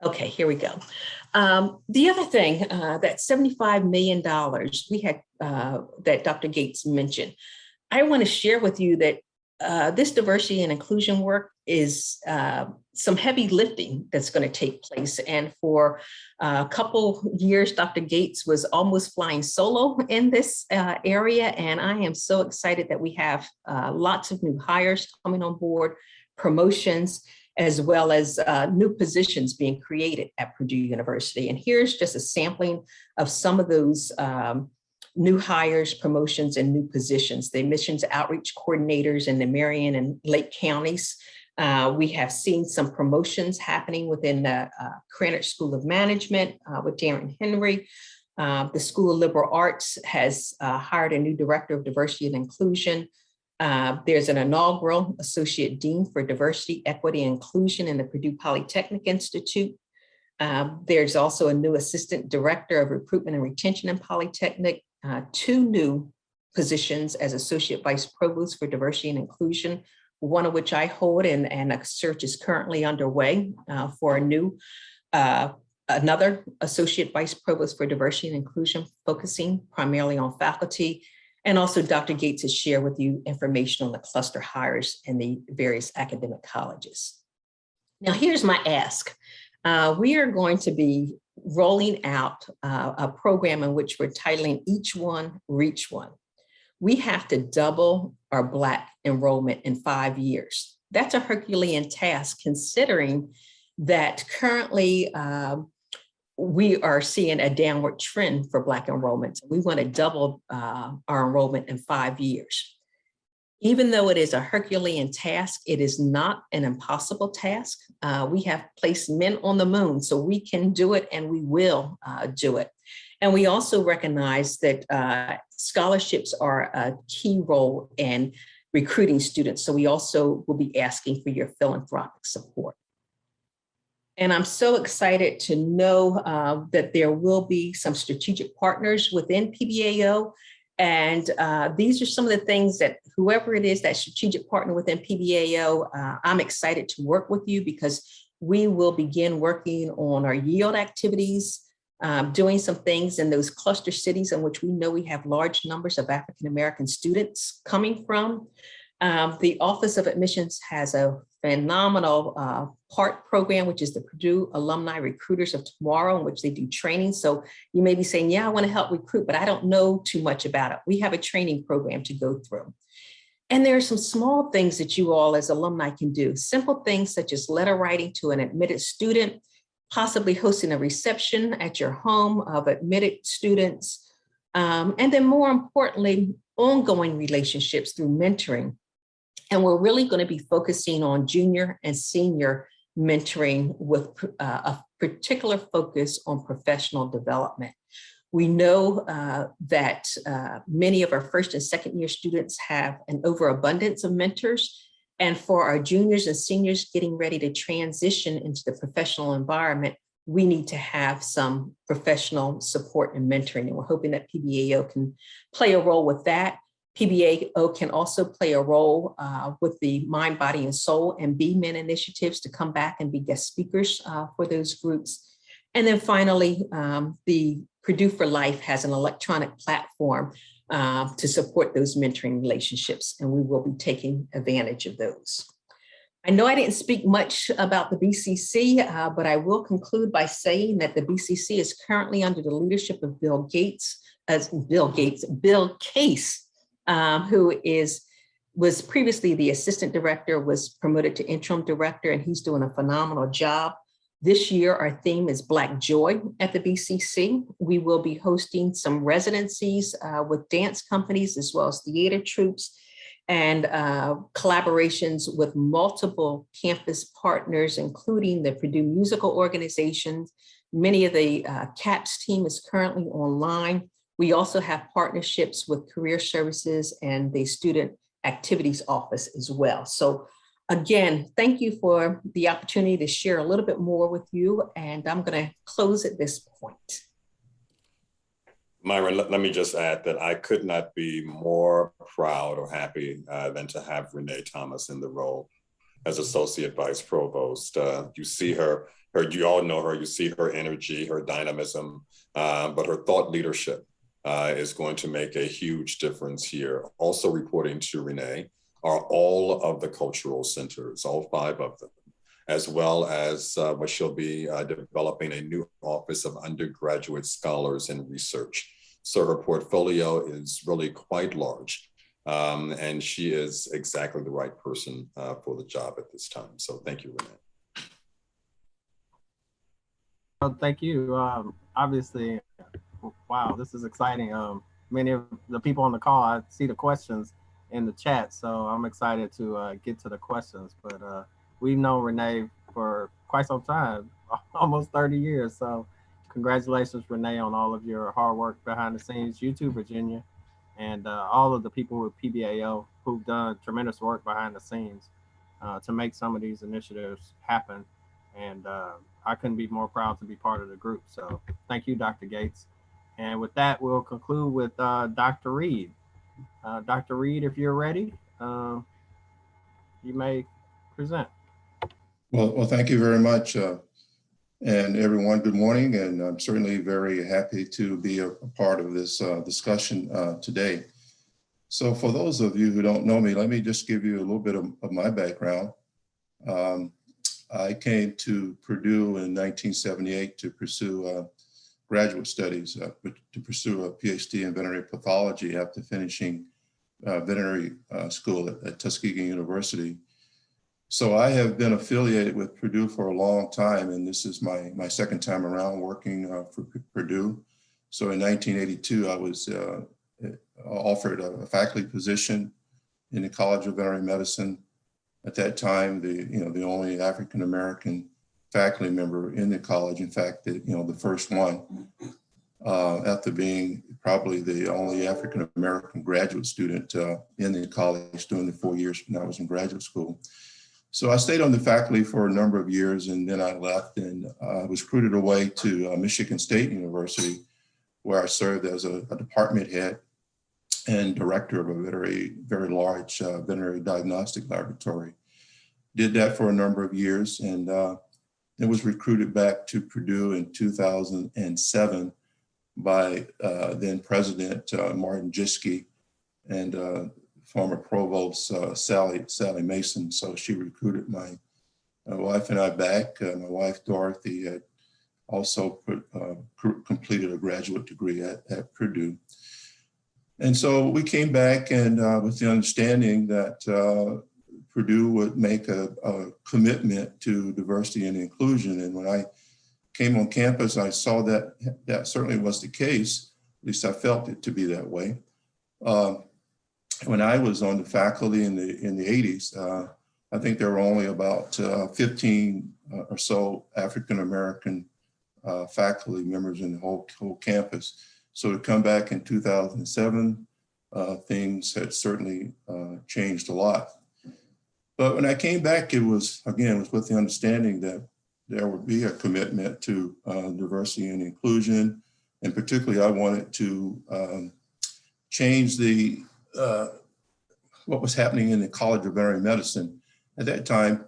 Okay, here we go. The other thing, that $75 million we had that Dr. Gates mentioned, I want to share with you that this diversity and inclusion work is some heavy lifting that's going to take place. And for a couple years, Dr. Gates was almost flying solo in this area. And I am so excited that we have lots of new hires coming on board, promotions, as well as new positions being created at Purdue University. And here's just a sampling of some of those new hires, promotions, and new positions. The admissions outreach coordinators in the Marion and Lake counties. We have seen some promotions happening within the Greenwich School of Management with Darren Henry. The School of Liberal Arts has hired a new director of diversity and inclusion. There's an inaugural associate dean for diversity, equity, and inclusion in the Purdue Polytechnic Institute. There's also a new assistant director of recruitment and retention in Polytechnic, 2 new positions as associate vice provost for diversity and inclusion, one of which I hold, and a search is currently underway for a new, another associate vice provost for diversity and inclusion, focusing primarily on faculty. And also Dr. Gates has shared with you information on the cluster hires in the various academic colleges. Now here's my ask. We are going to be rolling out a program in which we're titling Each One, Reach One. We have to double our Black enrollment in 5 years. That's a Herculean task, considering that currently we are seeing a downward trend for Black enrollment. We want to double our enrollment in 5 years. Even though it is a Herculean task, it is not an impossible task. We have placed men on the moon, so we can do it and we will do it. And we also recognize that scholarships are a key role in recruiting students. So we also will be asking for your philanthropic support. And I'm so excited to know that there will be some strategic partners within PBAO. And these are some of the things that whoever it is, that strategic partner within PBAO, I'm excited to work with you, because we will begin working on our yield activities, doing some things in those cluster cities in which we know we have large numbers of African-American students coming from. The Office of Admissions has a phenomenal PART program, which is the Purdue Alumni Recruiters of Tomorrow, in which they do training. So you may be saying, yeah, I want to help recruit, but I don't know too much about it. We have a training program to go through. And there are some small things that you all as alumni can do. Simple things such as letter writing to an admitted student, possibly hosting a reception at your home of admitted students. And then more importantly, ongoing relationships through mentoring. And we're really going to be focusing on junior and senior mentoring with a particular focus on professional development. We know that many of our first and second year students have an overabundance of mentors. And for our juniors and seniors getting ready to transition into the professional environment, we need to have some professional support and mentoring. And we're hoping that PBAO can play a role with that. PBAO can also play a role with the Mind, Body, and Soul and Be Men initiatives to come back and be guest speakers for those groups. And then finally, the Purdue for Life has an electronic platform to support those mentoring relationships, and we will be taking advantage of those. I know I didn't speak much about the BCC, but I will conclude by saying that the BCC is currently under the leadership of Bill Case, who was previously the assistant director, was promoted to interim director, and he's doing a phenomenal job. This year, our theme is Black Joy at the BCC. We will be hosting some residencies with dance companies as well as theater troupes, and collaborations with multiple campus partners, including the Purdue Musical Organizations. Many of the CAPS team is currently online. We also have partnerships with Career Services and the Student Activities Office as well. So again, thank you for the opportunity to share a little bit more with you, and I'm going to close at this point. Myron, let me just add that I could not be more proud or happy than to have Renee Thomas in the role as Associate Vice Provost. You see her, you all know her, you see her energy, her dynamism, but her thought leadership is going to make a huge difference here. Also reporting to Renee are all of the cultural centers, all 5 of them, as well as what she'll be developing a new office of undergraduate scholars and research. So her portfolio is really quite large. And she is exactly the right person for the job at this time. So thank you, Renee. Well, thank you. Obviously, wow, this is exciting. Many of the people on the call, I see the questions in the chat, so I'm excited to get to the questions. But we've known Renee for quite some time, almost 30 years. So congratulations, Renee, on all of your hard work behind the scenes. You too, Virginia, and all of the people with PBAO who've done tremendous work behind the scenes to make some of these initiatives happen. And I couldn't be more proud to be part of the group. So thank you, Dr. Gates. And with that, we'll conclude with Dr. Reed. Dr. Reed, if you're ready, you may present. Well, thank you very much. And everyone, good morning. And I'm certainly very happy to be a part of this discussion today. So for those of you who don't know me, let me just give you a little bit of my background. I came to Purdue in 1978 to pursue graduate studies, to pursue a PhD in veterinary pathology after finishing veterinary school at Tuskegee University. So I have been affiliated with Purdue for a long time, and this is my second time around working for Purdue. So in 1982, I was offered a faculty position in the College of Veterinary Medicine. At that time, the only African-American faculty member in the college. In fact, the first one, after being probably the only African-American graduate student in the college during the 4 years when I was in graduate school. So I stayed on the faculty for a number of years, and then I left and was recruited away to Michigan State University, where I served as a department head and director of a very large veterinary diagnostic laboratory. Did that for a number of years, and then was recruited back to Purdue in 2007 by then President Martin Jischke and former Provost Sally Mason. So she recruited my wife and I back. My wife Dorothy had also completed a graduate degree at Purdue. And so we came back and with the understanding that Purdue would make a commitment to diversity and inclusion. And when I came on campus, I saw that that certainly was the case. At least I felt it to be that way. When I was on the faculty in the 80s, I think there were only about 15 or so African-American faculty members in the whole campus. So to come back in 2007, things had certainly changed a lot. But when I came back, it was with the understanding that there would be a commitment to diversity and inclusion. And particularly, I wanted to change what was happening in the College of Veterinary Medicine. At that time,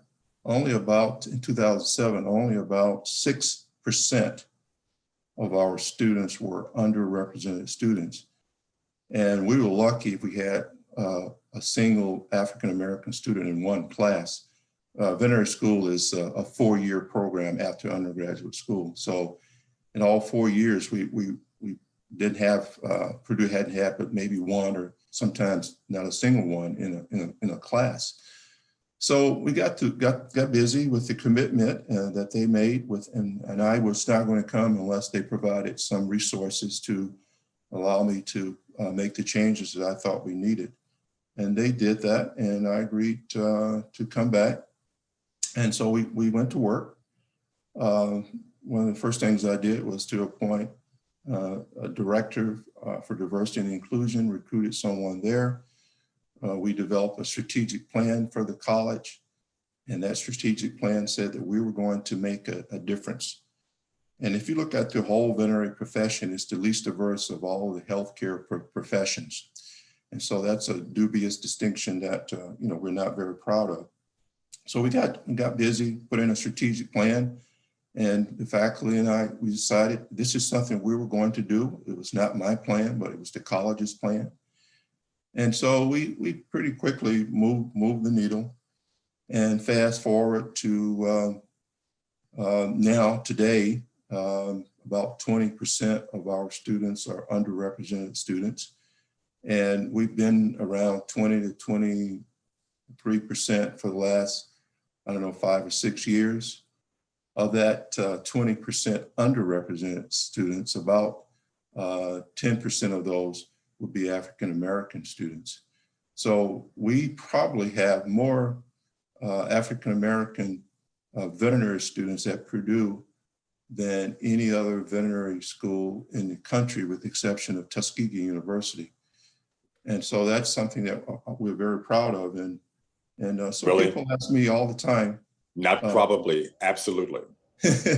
in 2007, only about 6% of our students were underrepresented students. And we were lucky if we had a single African-American student in one class. Veterinary school is a 4-year program after undergraduate school. So in all 4 years, we didn't have, Purdue hadn't had but maybe one or sometimes not a single one in a class. So we got busy with the commitment that they made and I was not going to come unless they provided some resources to allow me to make the changes that I thought we needed. And they did that, and I agreed to come back. And so we went to work. One of the first things I did was to appoint a director for diversity and inclusion, recruited someone there. We developed a strategic plan for the college, and that strategic plan said that we were going to make a difference. And if you look at the whole veterinary profession, it's the least diverse of all the healthcare professions. And so that's a dubious distinction that we're not very proud of. So we got busy, put in a strategic plan, and the faculty and we decided this is something we were going to do. It was not my plan, but it was the college's plan. And so we pretty quickly moved the needle. And fast forward to now, today, about 20% of our students are underrepresented students. And we've been around 20 to 23% for the last, I don't know, 5 or 6 years. Of that 20% underrepresented students, about 10% of those would be African-American students. So we probably have more African-American veterinary students at Purdue than any other veterinary school in the country, with the exception of Tuskegee University. And so that's something that we're very proud of. And so Really? People ask me all the time. Not probably, absolutely.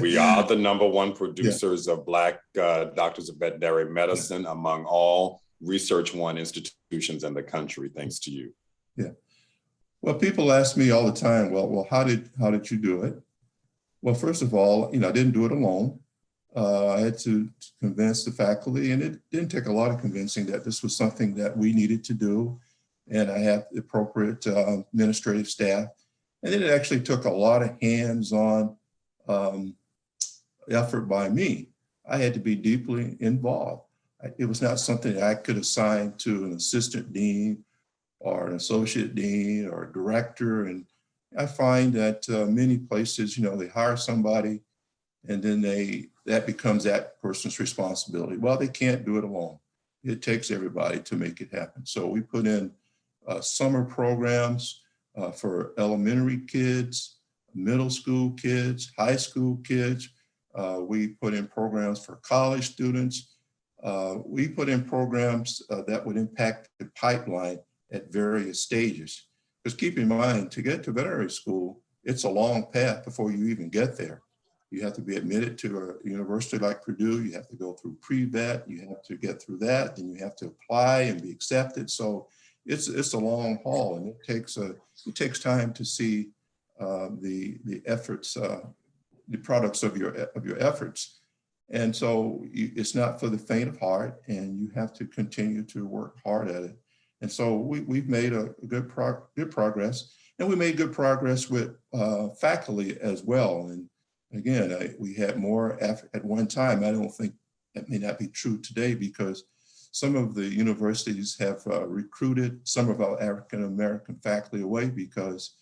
We are the #1 producers of Black doctors of veterinary medicine among all Research One institutions in the country, thanks to you. Yeah. Well, people ask me all the time, well, how did you do it? Well, first of all, I didn't do it alone. I had to convince the faculty, and it didn't take a lot of convincing that this was something that we needed to do. And I had the appropriate administrative staff. And then it actually took a lot of hands-on effort by me. I had to be deeply involved. It was not something that I could assign to an assistant dean or an associate dean or a director. And I find that many places, they hire somebody and then that becomes that person's responsibility. Well, they can't do it alone. It takes everybody to make it happen. So we put in summer programs for elementary kids, middle school kids, high school kids. We put in programs for college students. We put in programs that would impact the pipeline at various stages. Because keep in mind, to get to veterinary school, it's a long path before you even get there. You have to be admitted to a university like Purdue. You have to go through pre-vet. You have to get through that. Then you have to apply and be accepted. So it's a long haul, and it takes time to see the efforts, the products of your efforts. And so it's not for the faint of heart, and you have to continue to work hard at it. And so we've made a good progress, and we made good progress with faculty as well. And again, we had more at one time. I don't think that may not be true today, because some of the universities have recruited some of our African-American faculty away because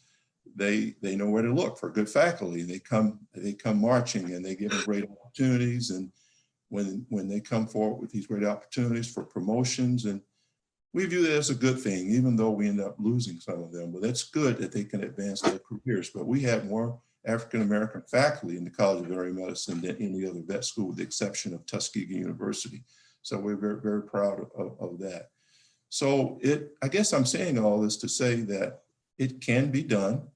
they know where to look for good faculty. They come marching, and they give them great opportunities. And when they come forward with these great opportunities for promotions, and we view that as a good thing, even though we end up losing some of them. But that's good that they can advance their careers. But we have more African-American faculty in the College of Veterinary Medicine than any other vet school, with the exception of Tuskegee University. So we're very, very proud of that. So I guess I'm saying all this to say that it can be done.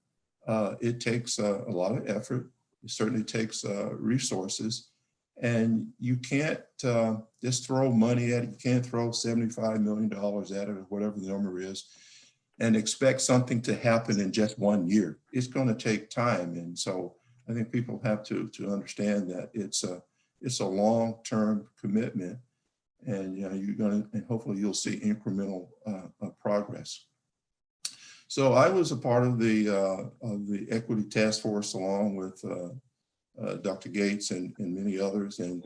It takes a lot of effort. It certainly takes resources. And you can't just throw money at it. You can't throw $75 million at it, or whatever the number is, and expect something to happen in just 1 year. It's going to take time. And so I think people have to understand that it's a long-term commitment, and you're going to, and hopefully you'll see incremental progress. So I was a part of the equity task force, along with Dr. Gates and many others. And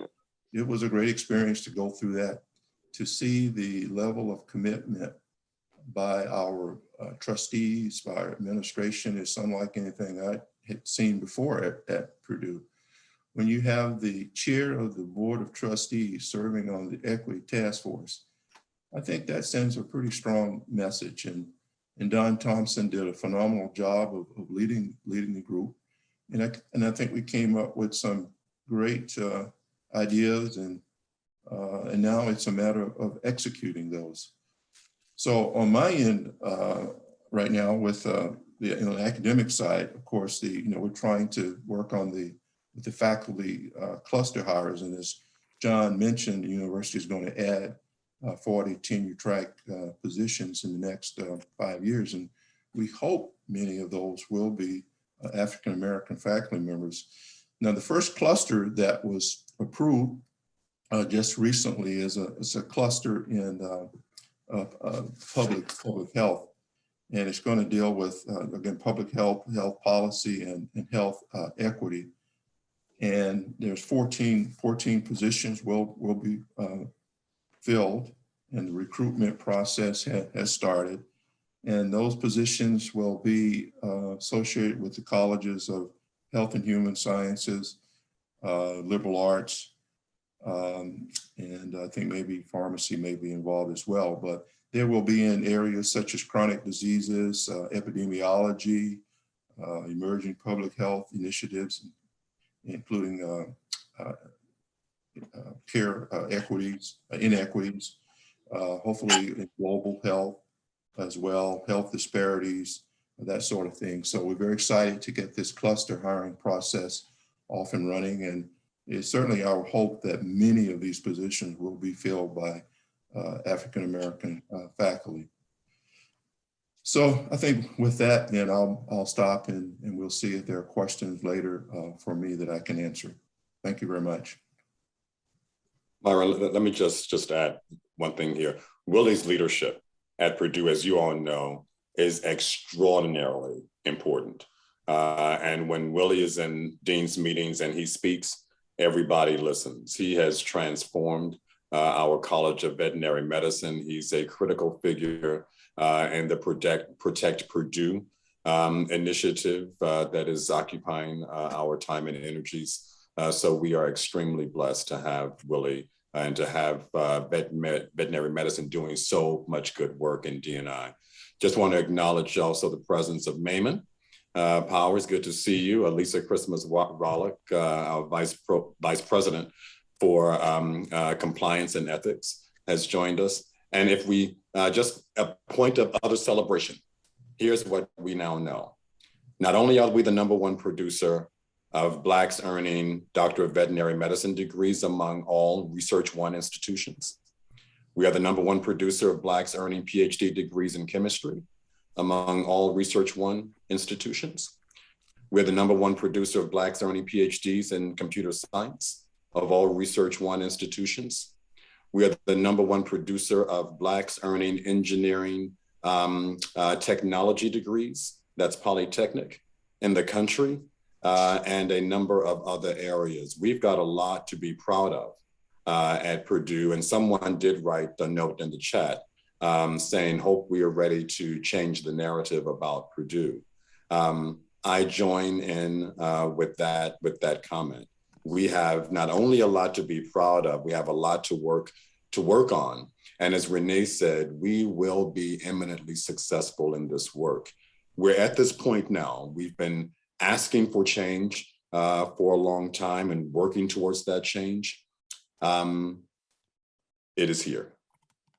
it was a great experience to go through that, to see the level of commitment by our trustees, by our administration, is unlike anything I had seen before at Purdue. When you have the chair of the board of trustees serving on the equity task force, I think that sends a pretty strong message. And Don Thompson did a phenomenal job of leading the group. And I think we came up with some great ideas, and now it's a matter of executing those. So on my end, right now, with the academic side, of course, we're trying to work on with the faculty cluster hires, and as John mentioned, the university is going to add 40 tenure track positions in the next 5 years, and we hope many of those will be African-American faculty members. Now, the first cluster that was approved just recently is a cluster in public health. And it's going to deal with, again, public health policy and health equity. And there's 14 positions will be filled, and the recruitment process has started. And those positions will be associated with the colleges of Health and Human Sciences, liberal arts, and I think maybe pharmacy may be involved as well. But there will be in areas such as chronic diseases, epidemiology, emerging public health initiatives, including care inequities, hopefully in global health as well, health disparities, that sort of thing. So we're very excited to get this cluster hiring process off and running. And it's certainly our hope that many of these positions will be filled by African-American faculty. So I think with that, then I'll stop and we'll see if there are questions later for me that I can answer. Thank you very much. Myron, let me just add one thing here. Willie's leadership at Purdue, as you all know, is extraordinarily important. And when Willie is in dean's meetings and he speaks, everybody listens. He has transformed our College of Veterinary Medicine. He's a critical figure in the Protect Purdue initiative that is occupying our time and energies. So we are extremely blessed to have Willie and to have veterinary medicine doing so much good work in D&I. Just want to acknowledge also the presence of Mayman Powers. Good to see you. Lisa Christmas Rollick, our Vice President for Compliance and Ethics, has joined us. And if we just a point of other celebration, here's what we now know. Not only are we the #1 producer of Blacks earning Doctor of Veterinary Medicine degrees among all Research One institutions, we are the #1 producer of Blacks earning PhD degrees in chemistry among all Research One institutions. We're the #1 producer of Blacks earning PhDs in computer science of all Research One institutions. We are the #1 producer of Blacks earning engineering technology degrees, that's Polytechnic, in the country, and a number of other areas. We've got a lot to be proud of at Purdue, and someone did write a note in the chat saying, hope we are ready to change the narrative about Purdue. I join in with that comment. We have not only a lot to be proud of, we have a lot to work on. And as Renee said, we will be eminently successful in this work. We're at this point now. We've been asking for change for a long time and working towards that change. It is here.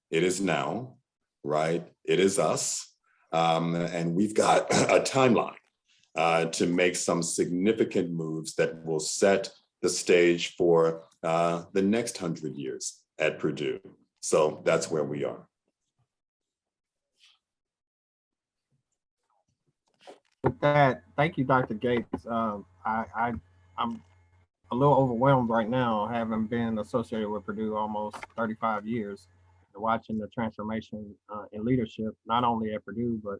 It is now, right? It is us. And we've got a timeline to make some significant moves that will set the stage for the next 100 years at Purdue. So that's where we are. With that, thank you, Dr. Gates. I'm a little overwhelmed right now, having been associated with Purdue almost 35 years, watching the transformation in leadership, not only at Purdue, but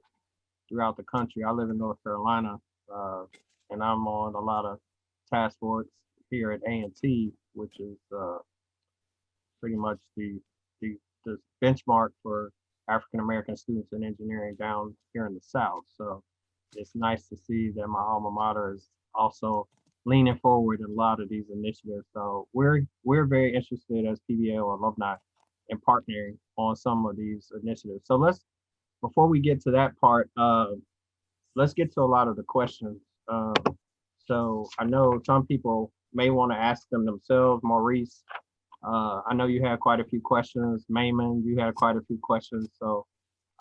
throughout the country. I live in North Carolina, and I'm on a lot of task force here at A&T, which is pretty much the benchmark for African-American students in engineering down here in the South. So it's nice to see that my alma mater is also leaning forward in a lot of these initiatives. So we're very interested as PBAO alumni in partnering on some of these initiatives. So before we get to that part, let's get to a lot of the questions. So I know some people may want to ask them themselves. Maurice, I know you had quite a few questions. Mayman, you had quite a few questions. So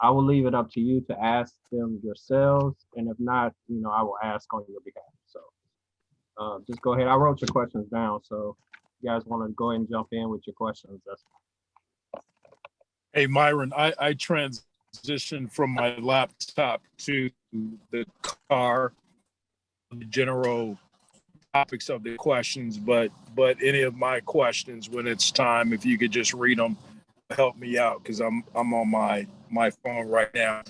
I will leave it up to you to ask them yourselves. And if not, I will ask on your behalf. So just go ahead. I wrote your questions down. So you guys want to go ahead and jump in with your questions. Hey, Myron, I transitioned from my laptop to the car, the general topics of the questions, but any of my questions when it's time, if you could just read them help me out because I'm on my phone right now.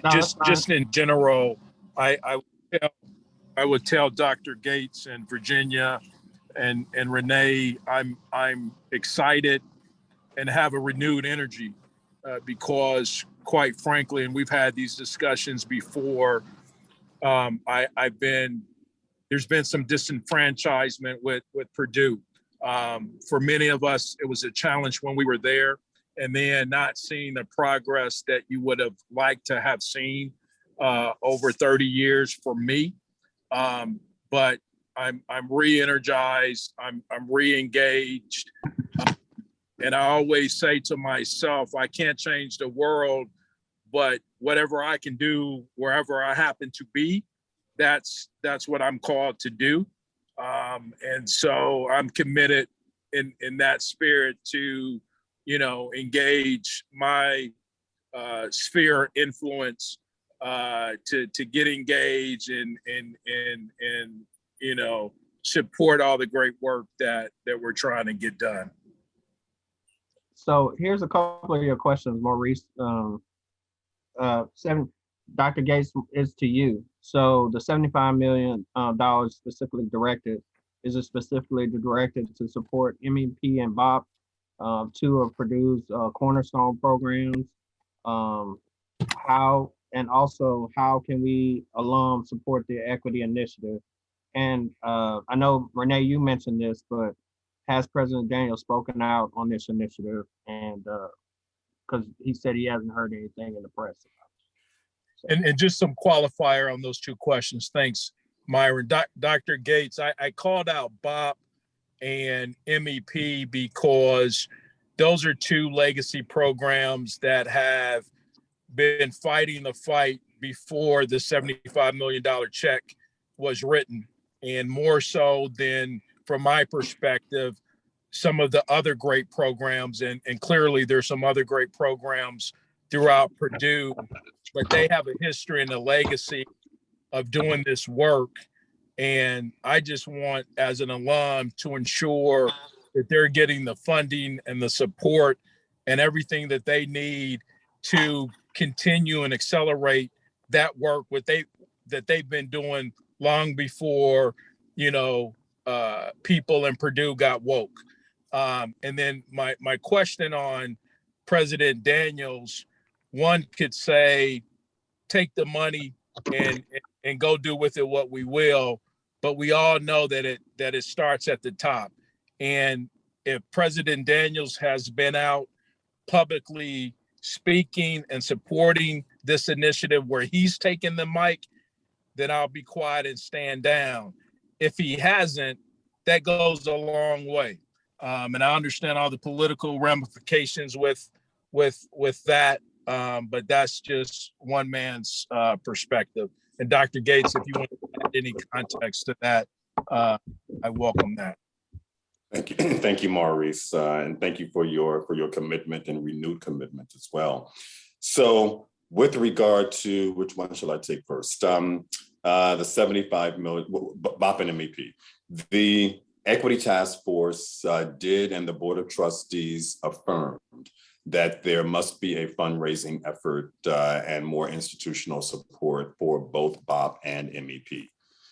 No, that's fine. Just in general, I would tell Dr. Gates and Virginia and Renee, I'm excited and have a renewed energy because, quite frankly, and we've had these discussions before. There's been some disenfranchisement with Purdue. For many of us, it was a challenge when we were there, and then not seeing the progress that you would have liked to have seen over 30 years for me. But I'm re-energized, I'm re-engaged. And I always say to myself, I can't change the world, but whatever I can do, wherever I happen to be, that's what I'm called to do. And so I'm committed in that spirit to, engage my sphere of influence to get engaged and support all the great work that we're trying to get done. So here's a couple of your questions, Maurice. Dr. Gates, is to you. So the $75 million specifically directed, is it specifically directed to support MEP and BOP, two of Purdue's cornerstone programs? How can we alum support the equity initiative? And I know, Renee, you mentioned this, but has President Daniels spoken out on this initiative? And because he said he hasn't heard anything in the press about it. So. And just some qualifier on those two questions. Thanks, Myron. Dr. Gates, I called out BOP and MEP because those are two legacy programs that have been fighting the fight before the $75 million check was written. And more so than, from my perspective, some of the other great programs, and clearly there's some other great programs throughout Purdue, but they have a history and a legacy of doing this work. And I just want, as an alum, to ensure that they're getting the funding and the support and everything that they need to continue and accelerate that work that they've been doing long before, people in Purdue got woke. And then my question on President Daniels, one could say, take the money and go do with it what we will, but we all know that it starts at the top. And if President Daniels has been out publicly speaking and supporting this initiative where he's taken the mic, then I'll be quiet and stand down. If he hasn't, that goes a long way. And I understand all the political ramifications with that, but that's just one man's perspective. And Dr. Gates, if you want to add any context to that, I welcome that. Thank you. Thank you, Maurice. And thank you for your commitment and renewed commitment as well. So with regard to, which one shall I take first? The 75 million, BOP and MEP. The Equity Task Force did, and the Board of Trustees affirmed that there must be a fundraising effort and more institutional support for both BOP and MEP.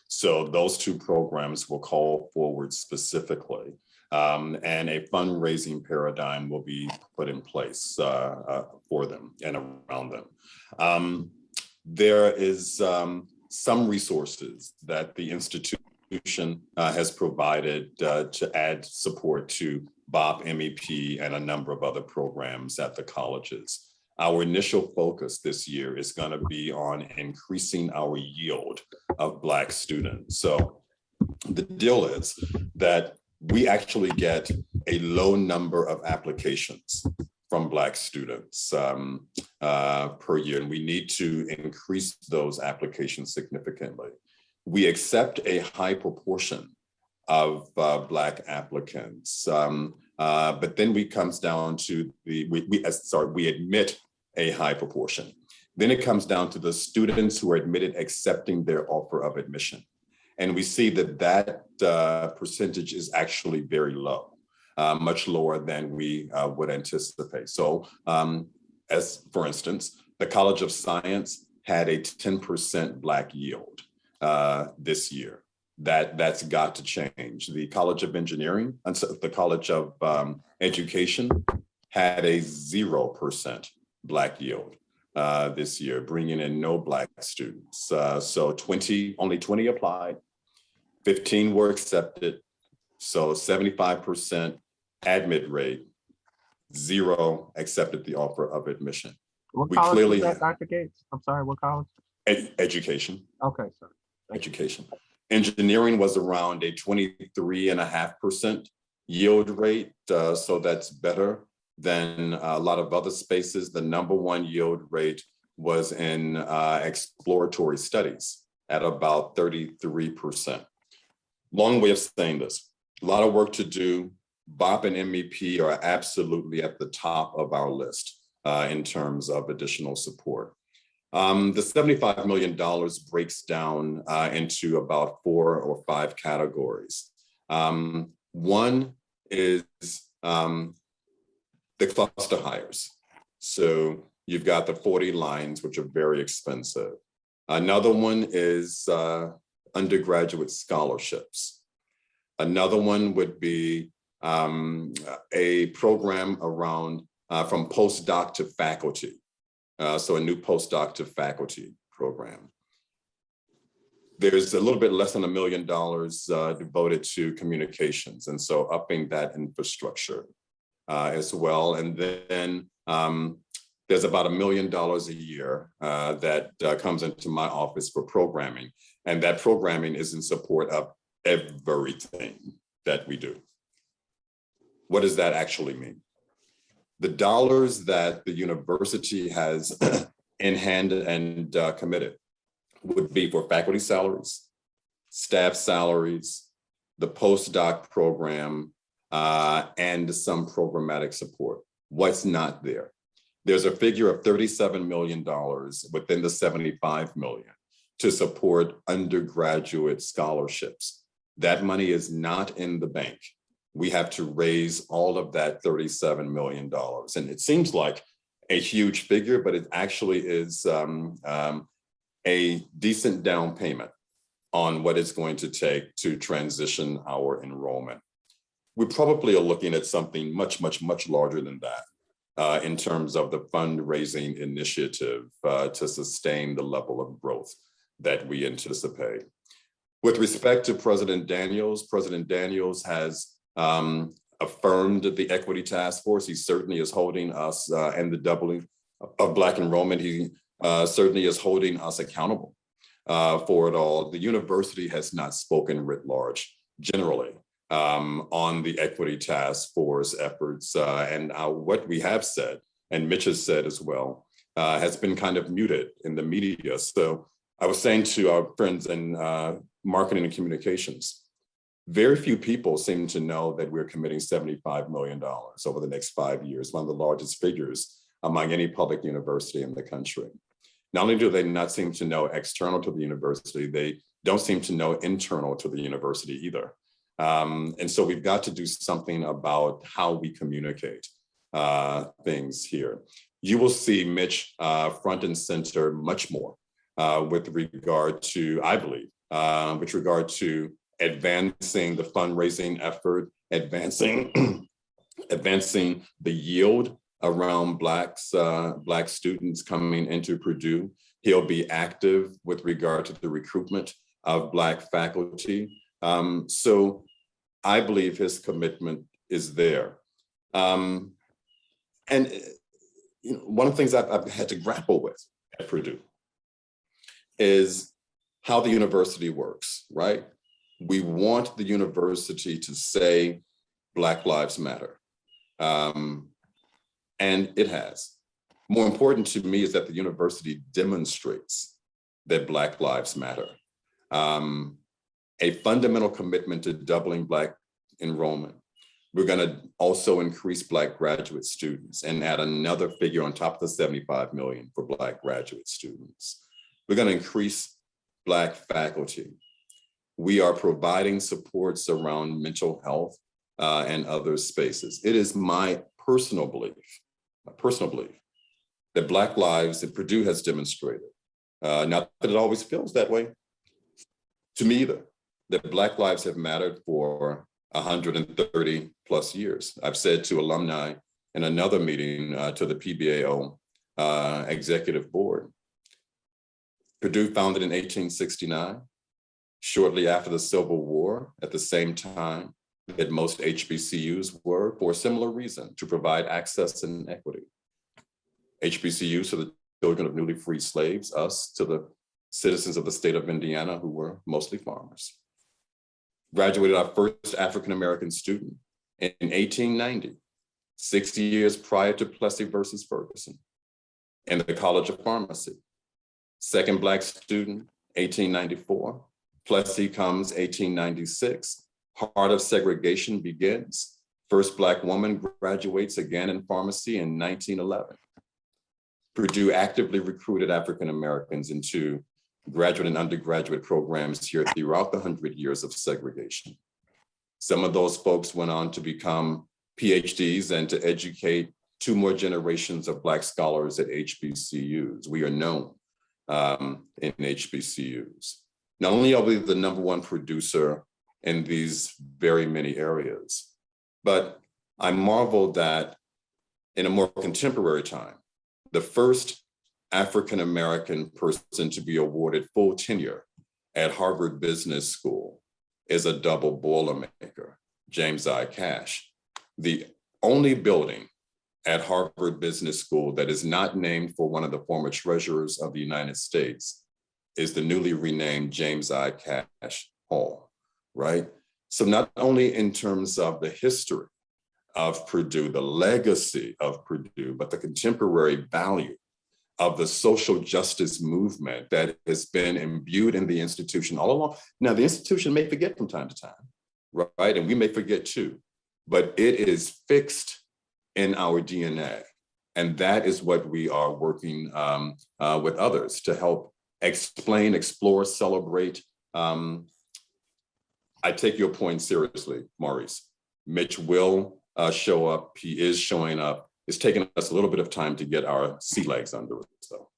So those two programs will call forward specifically, and a fundraising paradigm will be put in place for them and around them. There is some resources that the institution has provided to add support to BOP, MEP, and a number of other programs at the colleges. Our initial focus this year is going to be on increasing our yield of Black students. So the deal is that we actually get a low number of applications from Black students per year, and we need to increase those applications significantly. We accept a high proportion of Black applicants, but then it comes down to we admit a high proportion. Then it comes down to the students who are admitted accepting their offer of admission. And we see that percentage is actually very low. much lower than we would anticipate. So as for instance, the College of Science had a 10% Black yield this year. That's got to change. The College of Engineering, the College of Education had a 0% Black yield this year, bringing in no Black students. So only 20 applied, 15 were accepted. So 75% admit rate, 0 accepted the offer of admission. What We college clearly was that, Dr. Gates? I'm sorry, what college? Education. Okay, sir. Education. Engineering was around a 23.5% yield rate. So that's better than a lot of other spaces. The #1 yield rate was in exploratory studies at about 33%. Long way of saying this, a lot of work to do. BOP and MEP are absolutely at the top of our list in terms of additional support. The $75 million breaks down into about 4 or 5 categories. One is the cluster hires. So you've got the 40 lines, which are very expensive. Another one is undergraduate scholarships. Another one would be a program around from postdoc to faculty. So a new postdoc to faculty program. There's a little bit less than $1 million devoted to communications. And so upping that infrastructure as well. And then there's about $1 million a year that comes into my office for programming. And that programming is in support of everything that we do. What does that actually mean? The dollars that the university has in hand and committed would be for faculty salaries, staff salaries, the postdoc program, and some programmatic support. What's not there? There's a figure of $37 million within the $75 million to support undergraduate scholarships. That money is not in the bank. We have to raise all of that $37 million. And it seems like a huge figure, but it actually is a decent down payment on what it's going to take to transition our enrollment. We probably are looking at something much, much, much larger than that in terms of the fundraising initiative to sustain the level of growth that we anticipate. With respect to President Daniels has affirmed the equity task force. He certainly is holding us and the doubling of Black enrollment. He certainly is holding us accountable for it all. The university has not spoken writ large generally on the equity task force efforts. And what we have said, and Mitch has said as well, has been kind of muted in the media. So I was saying to our friends in marketing and communications, very few people seem to know that we're committing $75 million over the next 5 years, one of the largest figures among any public university in the country. Not only do they not seem to know external to the university, they don't seem to know internal to the university either. And so we've got to do something about how we communicate things here. You will see Mitch front and center much more with regard to, I believe, with regard to advancing the fundraising effort, advancing the yield around Black students coming into Purdue. He'll be active with regard to the recruitment of Black faculty. So I believe his commitment is there. And one of the things I've had to grapple with at Purdue is how the university works, right? We want the university to say Black Lives Matter. And it has. More important to me is that the university demonstrates that Black Lives Matter. A fundamental commitment to doubling Black enrollment. We're going to also increase Black graduate students and add another figure on top of the 75 million for Black graduate students. We're going to increase Black faculty. We are providing supports around mental health and other spaces. It is my personal belief that Black lives that Purdue has demonstrated, not that it always feels that way to me either, that Black lives have mattered for 130 plus years. I've said to alumni in another meeting to the PBAO executive board, Purdue founded in 1869, shortly after the Civil War, at the same time that most HBCUs were, for a similar reason, to provide access and equity. HBCUs to the children of newly freed slaves, us to the citizens of the state of Indiana who were mostly farmers. Graduated our first African-American student in 1890, 60 years prior to Plessy versus Ferguson, in the College of Pharmacy. Second Black student, 1894. Plessy comes 1896. Heart of segregation begins. First Black woman graduates again in pharmacy in 1911. Purdue actively recruited African Americans into graduate and undergraduate programs here throughout the 100 years of segregation. Some of those folks went on to become PhDs and to educate 2 more generations of Black scholars at HBCUs. We are known in HBCUs. Not only are we the #1 producer in these very many areas, but I marvel that in a more contemporary time, the first African-American person to be awarded full tenure at Harvard Business School is a double Boilermaker, James I. Cash. The only building at Harvard Business School that is not named for one of the former treasurers of the United States is the newly renamed James I. Cash Hall, right? So not only in terms of the history of Purdue, the legacy of Purdue, but the contemporary value of the social justice movement that has been imbued in the institution all along. Now, the institution may forget from time to time, right? And we may forget too, but it is fixed in our DNA. And that is what we are working with others to help explain, explore, celebrate. I take your point seriously, Maurice. Mitch will show up. He is showing up. It's taken us a little bit of time to get our sea legs under it. So,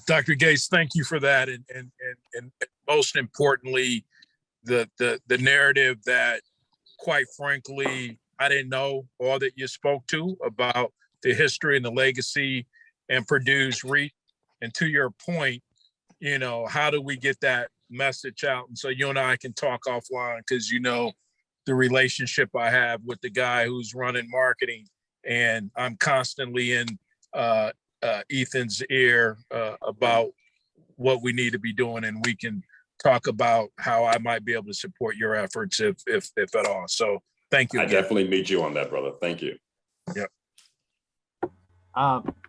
Dr. Gates, thank you for that, and most importantly, the narrative that, quite frankly, I didn't know all that you spoke to about the history and the legacy and Purdue's reach. And to your point, you know, how do we get that message out? And so you and I can talk offline, because you know the relationship I have with the guy who's running marketing, and I'm constantly in Ethan's ear about what we need to be doing, and we can talk about how I might be able to support your efforts if at all. So thank you. I definitely need you on that, brother. Thank you. Yep.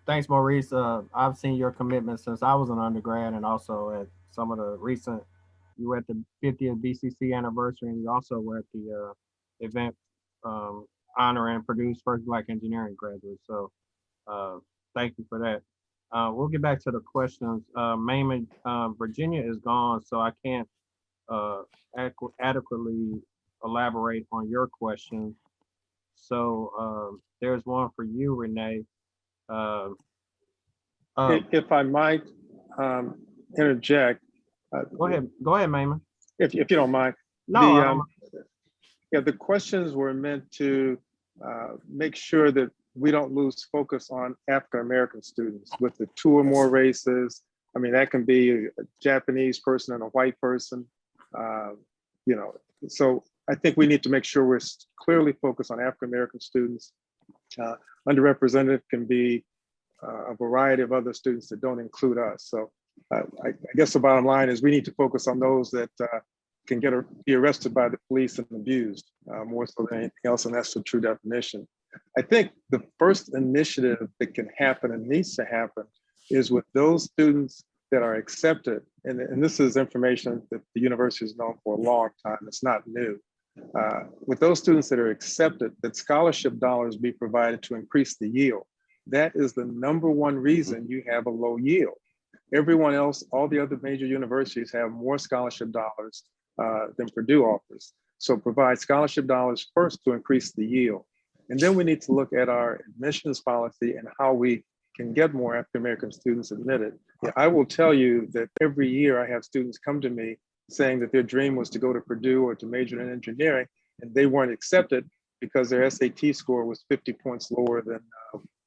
Thanks, Maurice. I've seen your commitment since I was an undergrad, and also at some of the recent, you were at the 50th BCC anniversary, and you also were at the event honoring Purdue's first Black engineering graduate. So thank you for that. We'll get back to the questions. Mainly, Virginia is gone, so I can't adequately elaborate on your question. So there's one for you, Renee. If I might interject. Go ahead, Mayman. If you don't mind. No, the questions were meant to make sure that we don't lose focus on African-American students with the 2 or more races. I mean, that can be a Japanese person and a white person, you know. So I think we need to make sure we're clearly focused on African-American students. Underrepresented can be a variety of other students that don't include us. So I guess the bottom line is we need to focus on those that can be arrested by the police and abused more so than anything else, and that's the true definition. I think the first initiative that can happen and needs to happen is with those students that are accepted, and this is information that the university has known for a long time, it's not new. With those students that are accepted, that scholarship dollars be provided to increase the yield. That is the #1 reason you have a low yield. Everyone else, all the other major universities have more scholarship dollars than Purdue offers. So provide scholarship dollars first to increase the yield. And then we need to look at our admissions policy and how we can get more African-American students admitted. Yeah, I will tell you that every year I have students come to me saying that their dream was to go to Purdue or to major in engineering, and they weren't accepted because their SAT score was 50 points lower than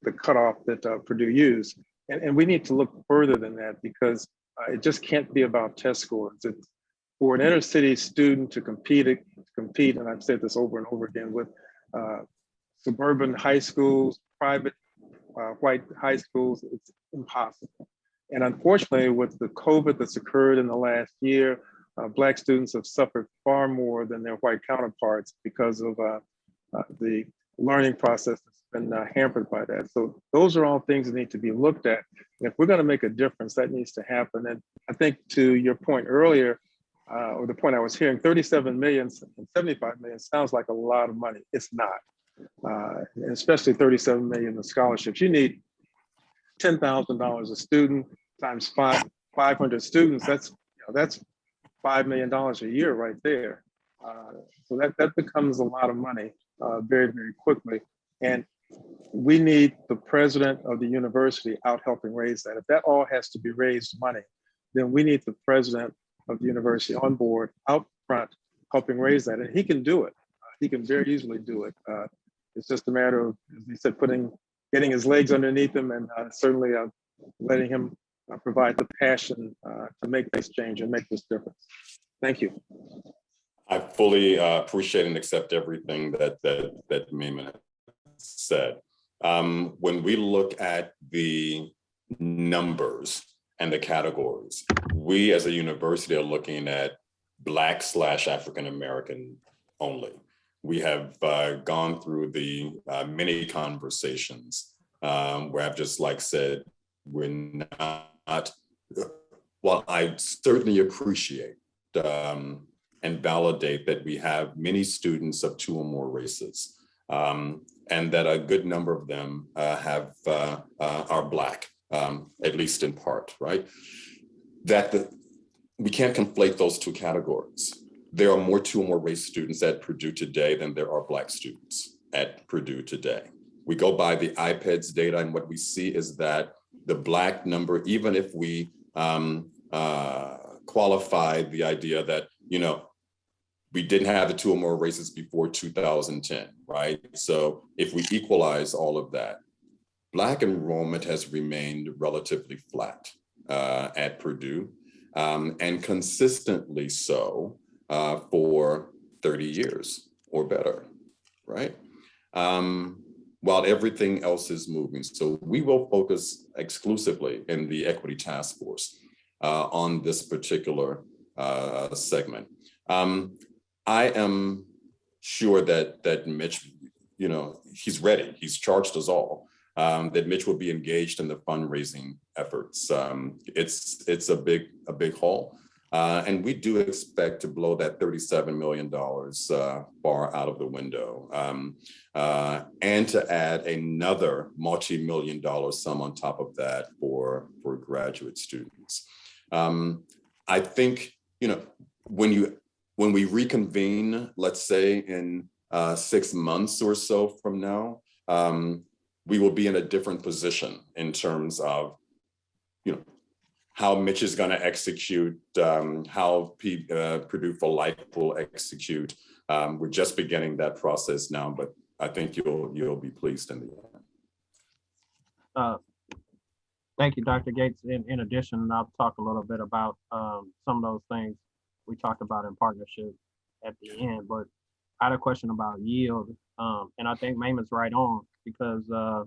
the cutoff that Purdue used. And we need to look further than that, because it just can't be about test scores. It's for an inner city student to compete, and I've said this over and over again, with suburban high schools, private white high schools, it's impossible. And unfortunately, with the COVID that's occurred in the last year, Black students have suffered far more than their white counterparts because of the learning process that's been hampered by that. So those are all things that need to be looked at. And if we're going to make a difference, that needs to happen. And I think to your point earlier, or the point I was hearing, 37 million and 75 million sounds like a lot of money. It's not. And especially 37 million in scholarships. You need $10,000 a student times 500 students. That's $5 million a year right there. So that becomes a lot of money very, very quickly. And we need the president of the university out helping raise that. If that all has to be raised money, then we need the president of the university on board out front helping raise that. And he can do it. He can very easily do it. It's just a matter of, as he said, getting his legs underneath him, and certainly letting him provide the passion to make this change and make this difference. Thank you. I fully appreciate and accept everything that Mayman said. When we look at the numbers and the categories, we as a university are looking at Black/African-American only. We have gone through the many conversations where I've just said, we're not, while I certainly appreciate and validate that we have many students of two or more races, and that a good number of them are Black, at least in part, right? We can't conflate those two categories. There are more two or more race students at Purdue today than there are Black students at Purdue today. We go by the IPEDS data, and what we see is that the Black number, even if we qualify the idea that, we didn't have the two or more races before 2010, right? So if we equalize all of that, Black enrollment has remained relatively flat at Purdue, and consistently so for 30 years or better, right? While everything else is moving. So we will focus exclusively in the Equity Task Force on this particular segment. I am sure that Mitch, he's ready. He's charged us all. That Mitch will be engaged in the fundraising efforts. It's a big haul. And we do expect to blow that $37 million far out of the window, and to add another multi-million-dollar sum on top of that for graduate students. I think, when we reconvene, let's say in 6 months or so from now, we will be in a different position in terms of, how Mitch is going to execute, how Purdue for Life will execute. We're just beginning that process now, but I think you'll be pleased in the end. Thank you, Dr. Gates. In addition, I'll talk a little bit about some of those things we talked about in partnership at the end, but I had a question about yield, and I think Mayman's right on, because I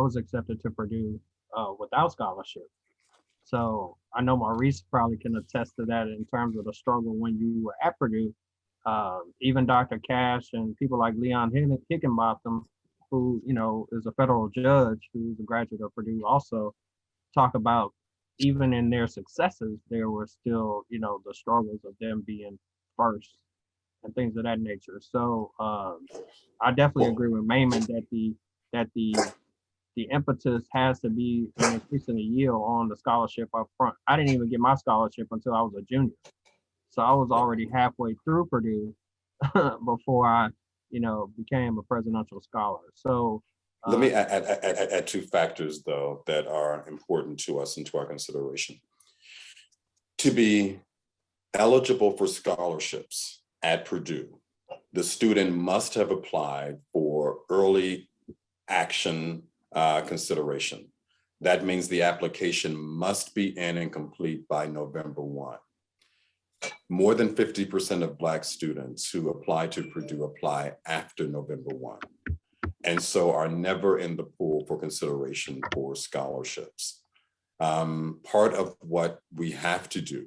was accepted to Purdue without scholarship. So I know Maurice probably can attest to that in terms of the struggle when you were at Purdue. Even Dr. Cash and people like Leon Higginbotham, who is a federal judge, who's a graduate of Purdue, also talk about even in their successes, there were still, the struggles of them being first and things of that nature. So I definitely agree with Mayman that the impetus has to be an increasing the yield on the scholarship up front. I didn't even get my scholarship until I was a junior. So I was already halfway through Purdue, before I, became a presidential scholar. So let me add two factors, though, that are important to us and to our consideration. To be eligible for scholarships at Purdue, the student must have applied for early action consideration. That means the application must be in and complete by November 1. More than 50% of Black students who apply to Purdue apply after November 1, and so are never in the pool for consideration for scholarships. Part of what we have to do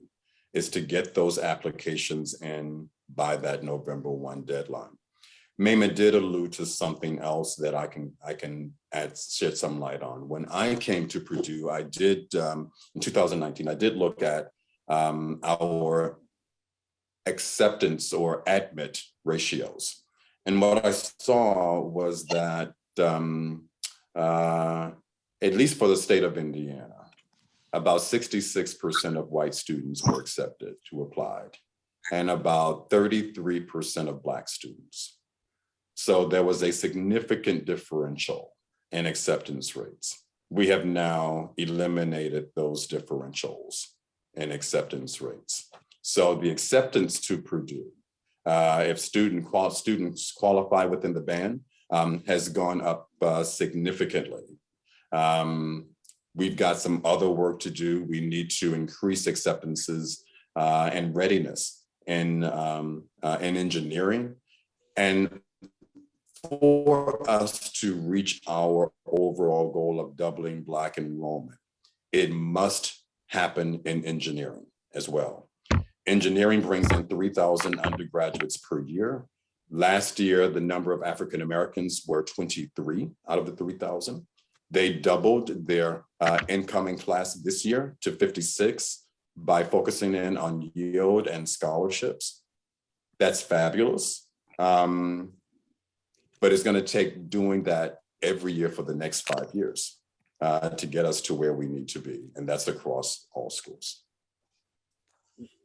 is to get those applications in by that November 1 deadline. Mema did allude to something else that I can shed some light on. When I came to Purdue, I did, in 2019, I did look at our acceptance or admit ratios. And what I saw was that, at least for the state of Indiana, about 66% of white students were accepted who applied, and about 33% of Black students. So there was a significant differential in acceptance rates. We have now eliminated those differentials in acceptance rates. So the acceptance to Purdue, if students qualify within the band, has gone up significantly. We've got some other work to do. We need to increase acceptances and readiness in engineering. And for us to reach our overall goal of doubling Black enrollment, it must happen in engineering as well. Engineering brings in 3,000 undergraduates per year. Last year, the number of African Americans were 23 out of the 3,000. They doubled their incoming class this year to 56 by focusing in on yield and scholarships. That's fabulous. But it's going to take doing that every year for the next 5 years to get us to where we need to be. And that's across all schools.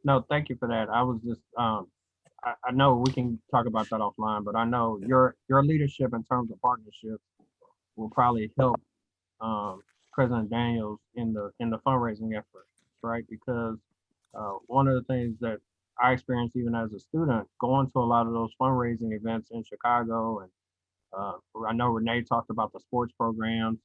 No, thank you for that. I was just, I know we can talk about that offline, but I know your leadership in terms of partnerships will probably help President Daniels in the fundraising effort, right? Because one of the things that I experienced even as a student, going to a lot of those fundraising events in Chicago, and I know Renee talked about the sports programs.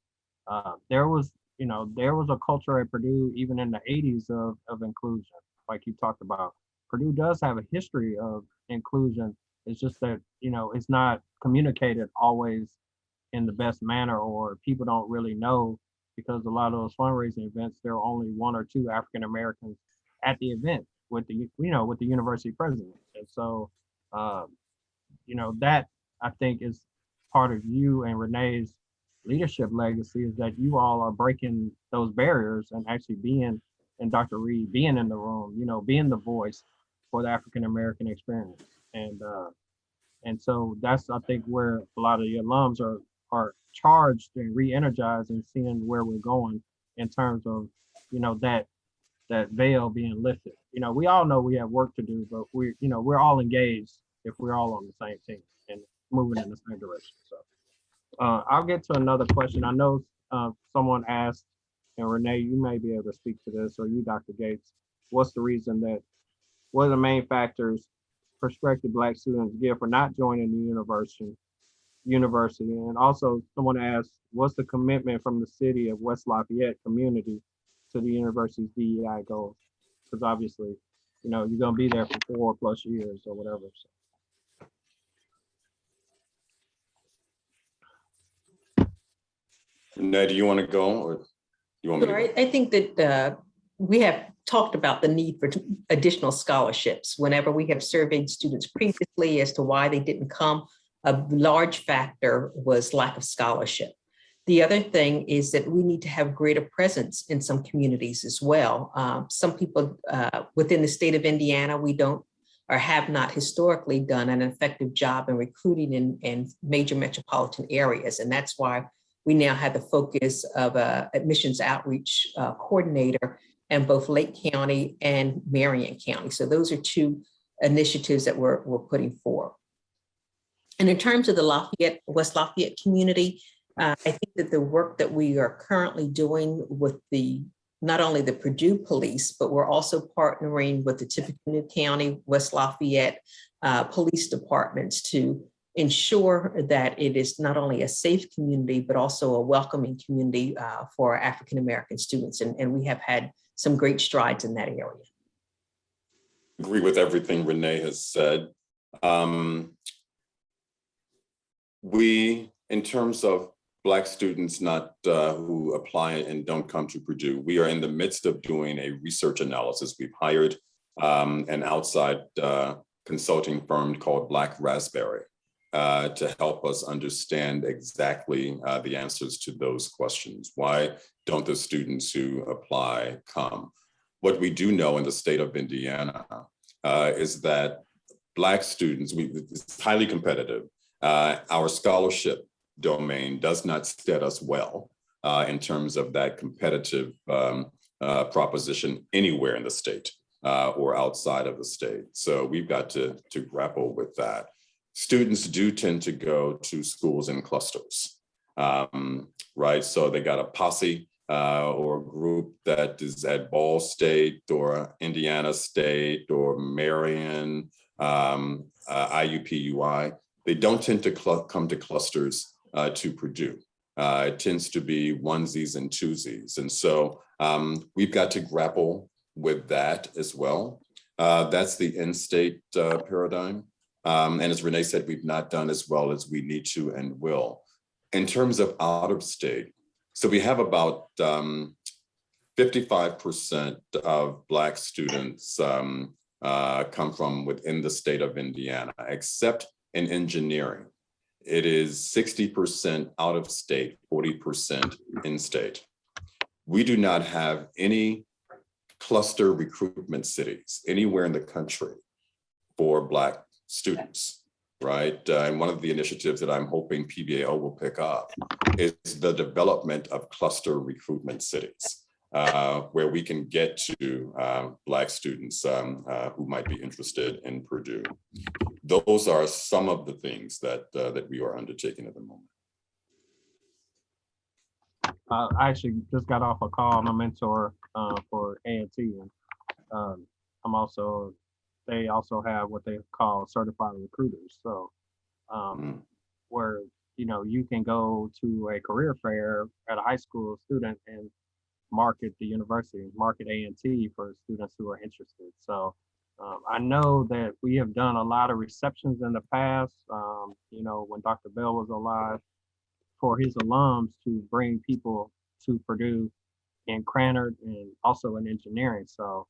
There was a culture at Purdue even in the 80s of inclusion, like you talked about. Purdue does have a history of inclusion. It's just that, it's not communicated always in the best manner, or people don't really know, because a lot of those fundraising events, there are only 1 or 2 African Americans at the event with the university president. And so, that I think is part of you and Renee's leadership legacy, is that you all are breaking those barriers and actually being, and Dr. Reed being in the room, being the voice for the African American experience. And so that's, I think, where a lot of the alums are charged and re-energized and seeing where we're going in terms of, that veil being lifted. We all know we have work to do, but we're all engaged if we're all on the same team and moving in the same direction. So I'll get to another question. I know someone asked, and Renee, you may be able to speak to this, or you, Dr. Gates, what are the main factors prospective Black students give for not joining the university? And also someone asked, what's the commitment from the city of West Lafayette community to the university's DEI goals? Because obviously, you're going to be there for 4+ years or whatever. So. Renee, do you want to go, or you want me to go? I think that we have talked about the need for additional scholarships. Whenever we have surveyed students previously as to why they didn't come, a large factor was lack of scholarship. The other thing is that we need to have greater presence in some communities as well. Some people within the state of Indiana, we don't or have not historically done an effective job in recruiting in major metropolitan areas. And that's why we now have the focus of an admissions outreach coordinator in both Lake County and Marion County. So those are 2 initiatives that we're putting forward. And in terms of the West Lafayette community, I think that the work that we are currently doing with not only the Purdue Police, but we're also partnering with the Tippecanoe County, West Lafayette police departments to ensure that it is not only a safe community, but also a welcoming community for African-American students. And we have had some great strides in that area. Agree with everything Renee has said. In terms of Black students who apply and don't come to Purdue, we are in the midst of doing a research analysis. We've hired an outside consulting firm called Black Raspberry to help us understand exactly the answers to those questions. Why don't the students who apply come? What we do know in the state of Indiana is that Black students, it's highly competitive. Our scholarship domain does not set us well in terms of that competitive proposition anywhere in the state or outside of the state. So we've got to grapple with that. Students do tend to go to schools in clusters, right? So they got a posse or a group that is at Ball State or Indiana State or Marion, IUPUI. They don't tend to come to clusters to Purdue. It tends to be onesies and twosies. And so we've got to grapple with that as well. That's the in-state paradigm. And as Renee said, we've not done as well as we need to and will. In terms of out of state, so we have about 55% of Black students come from within the state of Indiana, except in engineering. It is 60% out of state, 40% in state. We do not have any cluster recruitment cities anywhere in the country for Black students, right? And one of the initiatives that I'm hoping PBAO will pick up is the development of cluster recruitment cities, where we can get to Black students who might be interested in Purdue. Those are some of the things that we are undertaking at the moment. I actually just got off a call. I'm a mentor for A&T, and they also have what they call certified recruiters. So where you can go to a career fair at a high school student and market the university, market A&T for students who are interested. So I know that we have done a lot of receptions in the past, when Dr. Bell was alive, for his alums to bring people to Purdue in Krannert and also in engineering. So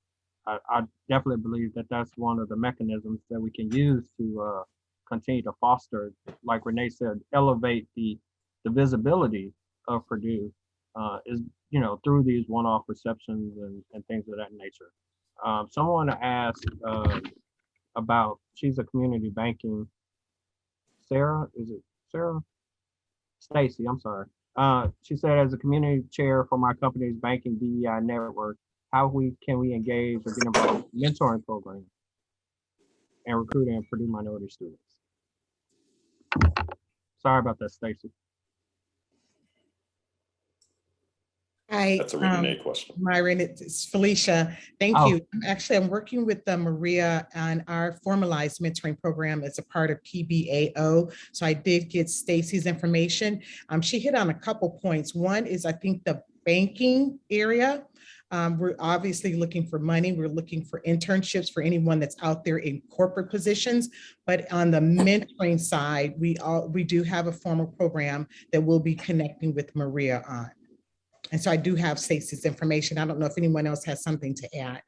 I definitely believe that that's one of the mechanisms that we can use to continue to foster, like Renee said, elevate the visibility of Purdue is, through these one-off receptions and things of that nature. Someone asked about, she's a community banking, Sarah, is it Sarah? Stacy, I'm sorry. She said, as a community chair for my company's banking DEI network, how can we engage or get involved in mentoring programs and recruiting Purdue minority students? Sorry about that, Stacy. Hi, That's a Renee question. Myron, it's Felicia. Thank you. I'm working with Maria on our formalized mentoring program as a part of PBAO. So I did get Stacy's information. She hit on a couple points. One is, I think, the banking area. We're obviously looking for money. We're looking for internships for anyone that's out there in corporate positions. But on the mentoring side, we do have a formal program that we'll be connecting with Maria on. And so I do have Stacey's information. I don't know if anyone else has something to add.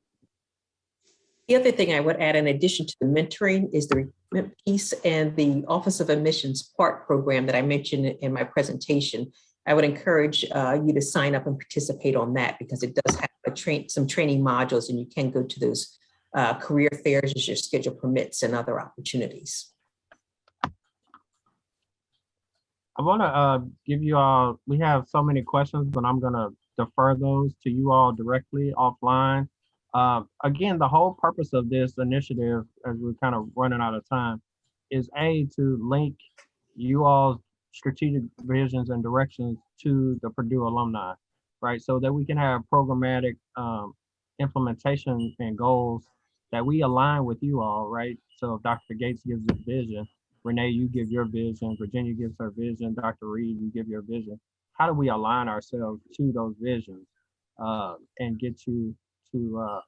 The other thing I would add in addition to the mentoring is the recruitment piece and the Office of Admissions PART program that I mentioned in my presentation. I would encourage you to sign up and participate on that because it does have some training modules, and you can go to those career fairs as your schedule permits and other opportunities. I want to give you all, we have so many questions, but I'm going to defer those to you all directly offline. Again, the whole purpose of this initiative, as we're kind of running out of time, is to link you all's strategic visions and directions to the Purdue alumni, right? So that we can have programmatic implementation and goals that we align with you all, right? So if Dr. Gates gives his vision, Renee, you give your vision, Virginia gives her vision, Dr. Reed, you give your vision. How do we align ourselves to those visions and get you to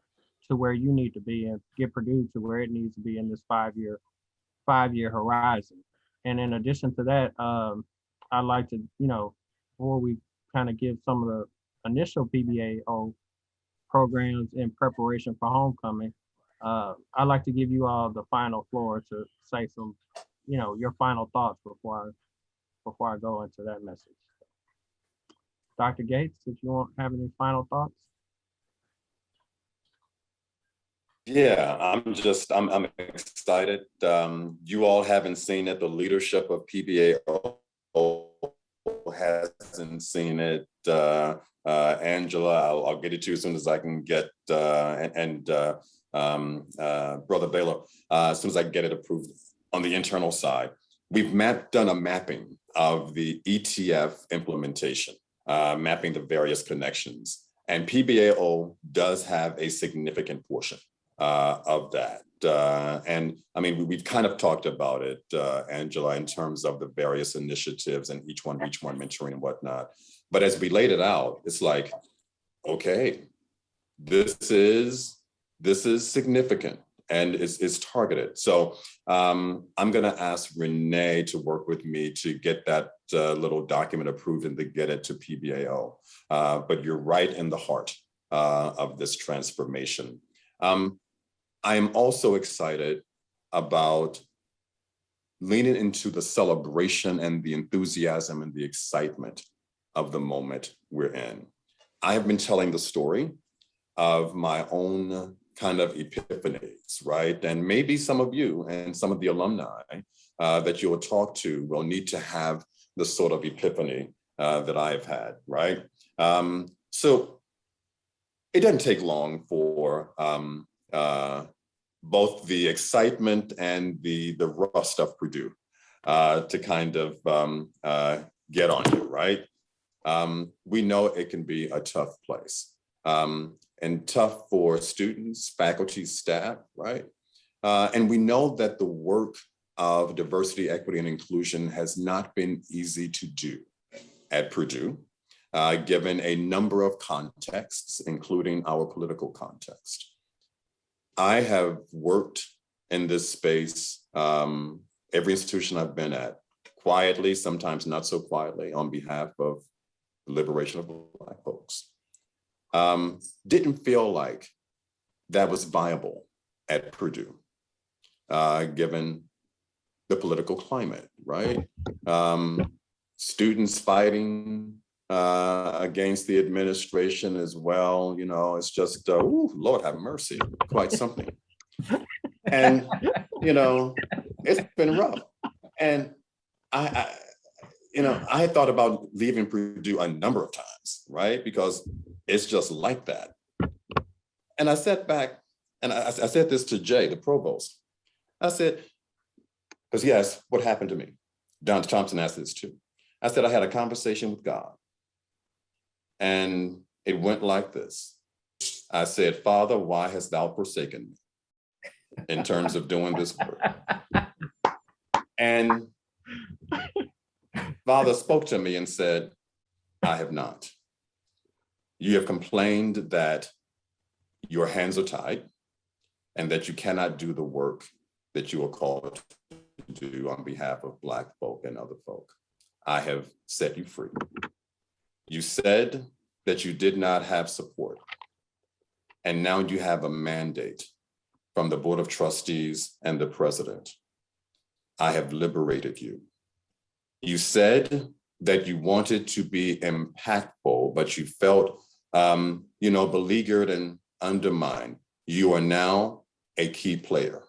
where you need to be and get Purdue to where it needs to be in this five-year horizon? And in addition to that, I'd like to, before we kind of give some of the initial PBAO programs in preparation for homecoming, I'd like to give you all the final floor to say some, your final thoughts before I go into that message. Dr. Gates, if you have any final thoughts. Yeah, I'm excited. You all haven't seen it. The leadership of PBAO hasn't seen it. Angela, I'll get it to you as soon as I can get, Brother Baylor, as soon as I can get it approved on the internal side. We've done a mapping of the ETF implementation, mapping the various connections. And PBAO does have a significant portion of that. And I mean, we've kind of talked about it, Angela, in terms of the various initiatives and each one mentoring and whatnot. But as we laid it out, it's like, okay, this is significant and it's targeted. So I'm gonna ask Renee to work with me to get that little document approved and to get it to PBAO. But you're right in the heart of this transformation. I am also excited about leaning into the celebration and the enthusiasm and the excitement of the moment we're in. I have been telling the story of my own kind of epiphanies, right? And maybe some of you and some of the alumni that you will talk to will need to have the sort of epiphany that I've had, right? So it doesn't take long for both the excitement and the rust of Purdue to kind of get on you, right? We know it can be a tough place and tough for students, faculty, staff, right? And we know that the work of diversity, equity, and inclusion has not been easy to do at Purdue, given a number of contexts, including our political context. I have worked in this space, every institution I've been at, quietly, sometimes not so quietly, on behalf of the liberation of Black folks. Didn't feel like that was viable at Purdue, given the political climate, right? Students fighting against the administration as well, it's just, ooh, Lord have mercy, quite something. And, it's been rough. And I had thought about leaving Purdue a number of times, right? Because it's just like that. And I sat back and I said this to Jay, the provost. I said, because he asked, what happened to me? Don Thompson asked this too. I said, I had a conversation with God. And it went like this. I said, Father, why hast thou forsaken me in terms of doing this work? And Father spoke to me and said, I have not. You have complained that your hands are tied and that you cannot do the work that you are called to do on behalf of Black folk and other folk. I have set you free. You said that you did not have support. And now you have a mandate from the Board of Trustees and the President. I have liberated you. You said that you wanted to be impactful, but you felt, beleaguered and undermined. You are now a key player.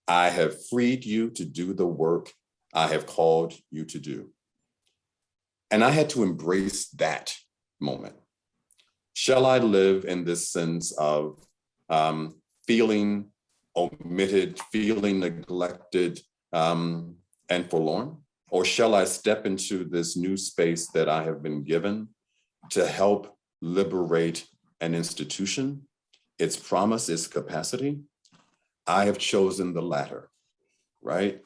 I have freed you to do the work I have called you to do. And I had to embrace that moment. Shall I live in this sense of feeling omitted, feeling neglected, and forlorn? Or shall I step into this new space that I have been given to help liberate an institution, its promise, its capacity? I have chosen the latter, right?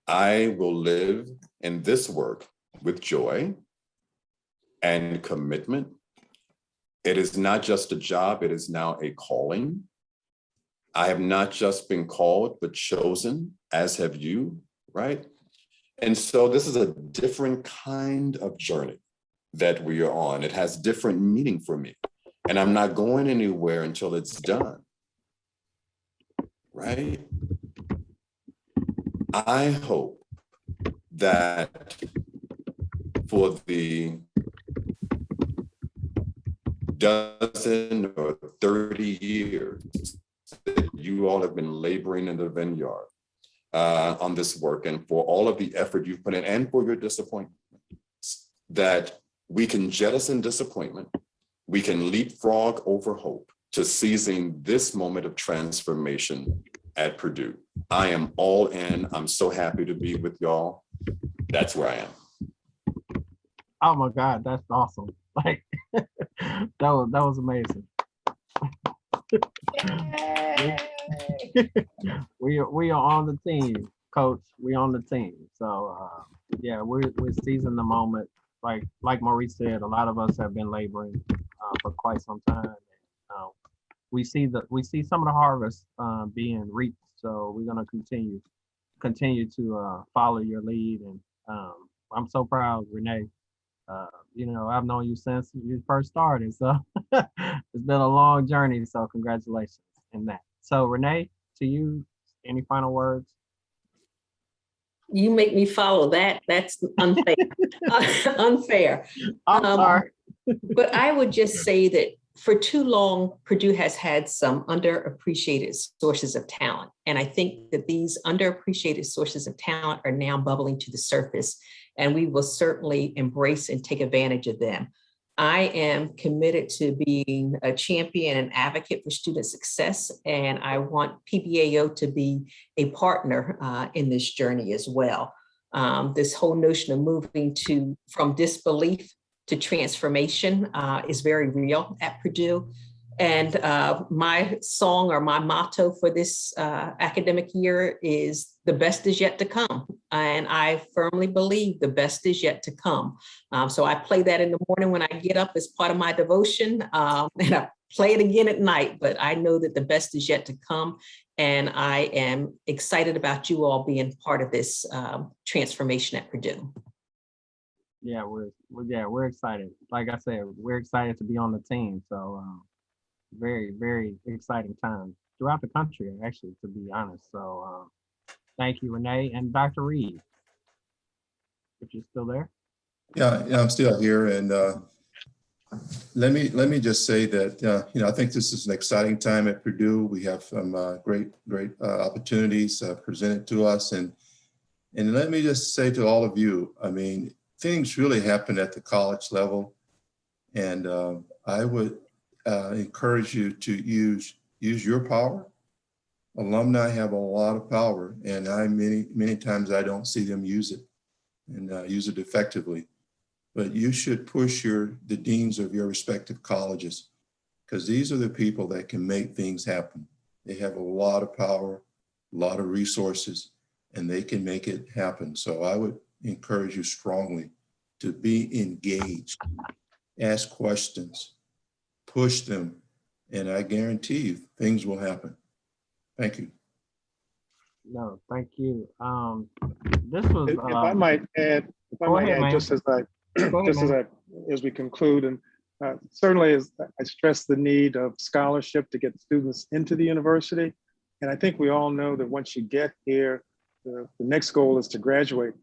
I will live in this work with joy and commitment. It is not just a job, it is now a calling. I have not just been called, but chosen, as have you, right? And so this is a different kind of journey that we are on. It has different meaning for me. And I'm not going anywhere until it's done, right? I hope that for the dozen or 30 years that you all have been laboring in the vineyard on this work, and for all of the effort you've put in and for your disappointment, that we can jettison disappointment, we can leapfrog over hope to seizing this moment of transformation at Purdue. I am all in. I'm so happy to be with y'all. That's where I am. Oh my God, that's awesome. Like that was amazing. We are on the team, Coach. We on the team. So yeah, we're seizing the moment. Like Maurice said, a lot of us have been laboring for quite some time. We see some of the harvest being reaped. So we're gonna continue to follow your lead. And I'm so proud, Renee. You know, I've known you since you first started, so it's been a long journey. So congratulations in that. So Renee, to you, any final words? You make me follow that. That's unfair. Unfair. I'm sorry. But I would just say that for too long, Purdue has had some underappreciated sources of talent. And I think that these underappreciated sources of talent are now bubbling to the surface, and we will certainly embrace and take advantage of them. I am committed to being a champion and advocate for student success, and I want PBAO to be a partner in this journey as well. This whole notion of moving from disbelief to transformation is very real at Purdue. And my song or my motto for this academic year is "The best is yet to come." And I firmly believe the best is yet to come. So I play that in the morning when I get up as part of my devotion, and I play it again at night, but I know that the best is yet to come. And I am excited about you all being part of this transformation at Purdue. Yeah, we're excited. Like I said, we're excited to be on the team. So very, very exciting time throughout the country, actually, to be honest. So thank you, Renee. And Dr. Reed, if you're still there. Yeah, I'm still here. And let me just say that, I think this is an exciting time at Purdue. We have some great opportunities presented to us. And let me just say to all of you, I mean, things really happen at the college level. And I would encourage you to use your power. Alumni have a lot of power, and many times I don't see them use it and use it effectively. But you should push the deans of your respective colleges, because these are the people that can make things happen. They have a lot of power, a lot of resources, and they can make it happen. So I would encourage you strongly to be engaged, ask questions, push them, and I guarantee you things will happen. Thank you. No, thank you. This was. If I might add, as we conclude, and certainly as I stress the need of scholarship to get students into the university. And I think we all know that once you get here, the next goal is to graduate.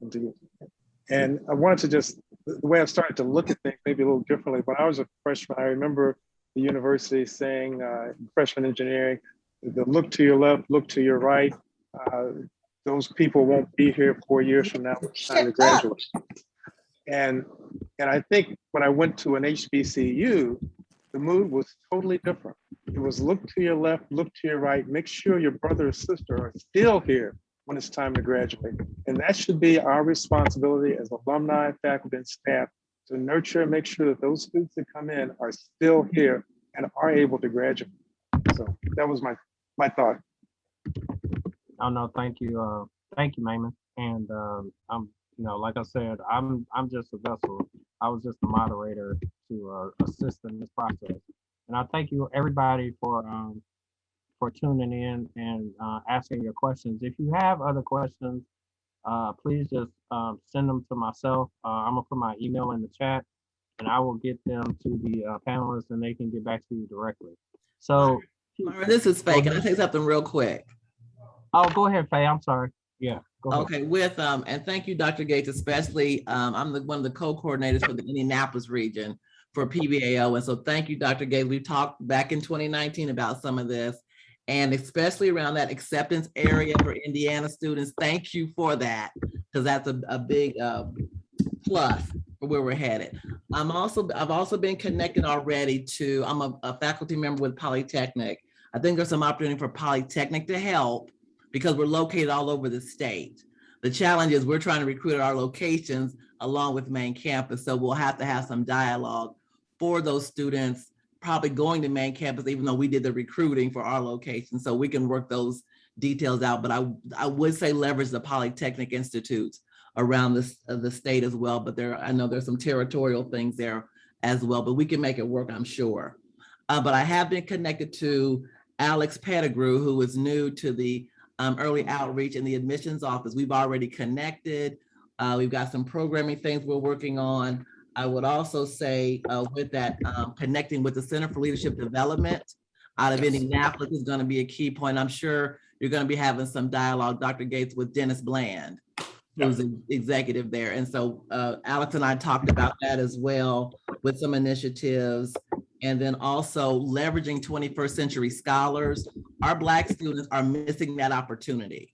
And I wanted to the way I've started to look at things maybe a little differently. When I was a freshman, I remember the university saying, freshman engineering, look to your left, look to your right. Those people won't be here 4 years from now when it's time to graduate. And I think when I went to an HBCU, the mood was totally different. It was look to your left, look to your right, make sure your brother or sister are still here when it's time to graduate. And that should be our responsibility as alumni, faculty, and staff to nurture and make sure that those students that come in are still here and are able to graduate. So that was my thought. Oh, no, thank you. Thank you, Mayman. And I'm, like I said, I'm just a vessel. I was just a moderator to assist in this process. And I thank you, everybody, for tuning in and asking your questions. If you have other questions, please just send them to myself. I'm gonna put my email in the chat, and I will get them to the panelists, and they can get back to you directly. So, Myron, this is Faye. Can I say something real quick? Oh, go ahead, Faye. I'm sorry. Yeah. Go ahead. Okay. With and thank you, Dr. Gates, especially. I'm one of the co-coordinators for the Indianapolis region for PBAO, and so thank you, Dr. Gates. We talked back in 2019 about some of this, and especially around that acceptance area for Indiana students. Thank you for that, because that's a big plus for where we're headed. I've also been connected already to, I'm a faculty member with Polytechnic. I think there's some opportunity for Polytechnic to help because we're located all over the state. The challenge is we're trying to recruit at our locations along with main campus. So we'll have to have some dialogue for those students probably going to main campus, even though we did the recruiting for our location. So we can work those details out. But I would say leverage the Polytechnic institutes around the state as well. But I know there's some territorial things there as well, but we can make it work, I'm sure. But I have been connected to Alex Pettigrew, who is new to the early outreach in the admissions office. We've already connected. We've got some programming things we're working on. I would also say with that, connecting with the Center for Leadership Development out of Indianapolis is going to be a key point. I'm sure you're going to be having some dialogue, Dr. Gates, with Dennis Bland, who's an executive there. And so Alex and I talked about that as well with some initiatives. And then also leveraging 21st century scholars. Our Black students are missing that opportunity.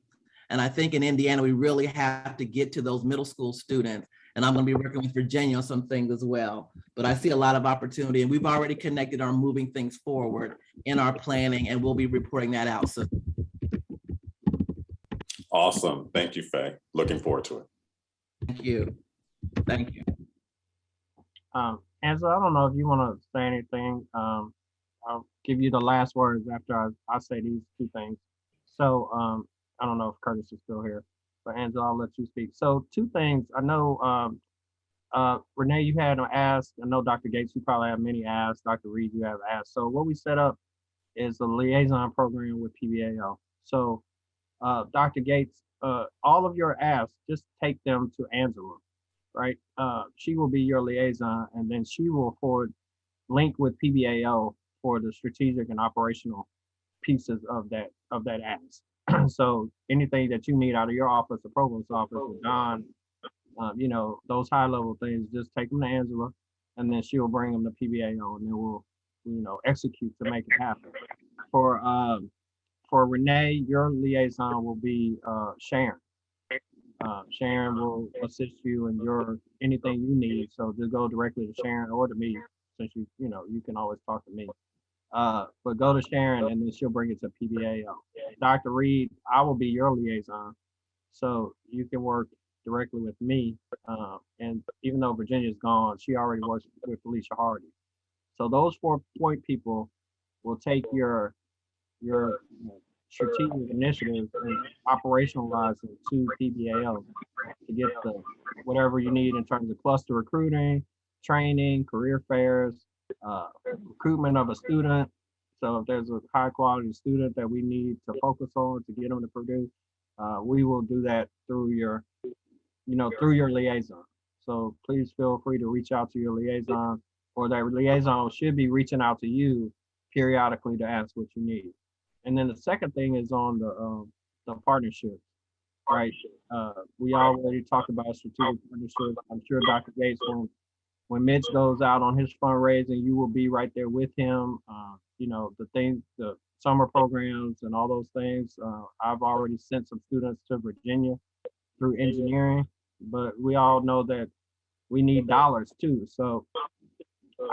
And I think in Indiana, we really have to get to those middle school students. And I'm going to be working with Virginia on some things as well. But I see a lot of opportunity, and we've already connected on moving things forward in our planning, and we'll be reporting that out soon. Awesome. Thank you, Faye. Looking forward to it. Thank you. Thank you. Angela, I don't know if you want to say anything. I'll give you the last words after I say these two things. So I don't know if Curtis is still here, but Angela, I'll let you speak. So two things. I know, Renee, you had an ask. I know Dr. Gates, you probably have many asks. Dr. Reed, you have asked. So what we set up is a liaison program with PBAO. So Dr. Gates, all of your asks, just take them to Angela, right? She will be your liaison, and then she will link with PBAO for the strategic and operational pieces of that ask. So anything that you need out of your office, the provost office, or Don, those high level things, just take them to Angela, and then she'll bring them to PBAO, and then we'll, execute to make it happen. For Renee, your liaison will be Sharon. Sharon will assist you in anything you need. So just go directly to Sharon or to me, since you can always talk to me. But go to Sharon, and then she'll bring it to PBAO. Dr. Reed, I will be your liaison, so you can work directly with me. And even though Virginia's gone, she already works with Felicia Hardy. So those 4 point people will take your strategic initiatives and operationalize them to PBAO to get whatever you need in terms of cluster recruiting, training, career fairs, recruitment of a student. So if there's a high quality student that we need to focus on to get them to Purdue, we will do that through your liaison. So please feel free to reach out to your liaison, or that liaison should be reaching out to you periodically to ask what you need. And then the second thing is on the partnerships, right? We already talked about strategic partnerships. I'm sure Dr. Gates, when Mitch goes out on his fundraising, you will be right there with him. The summer programs and all those things. I've already sent some students to Virginia through engineering, but we all know that we need dollars too. So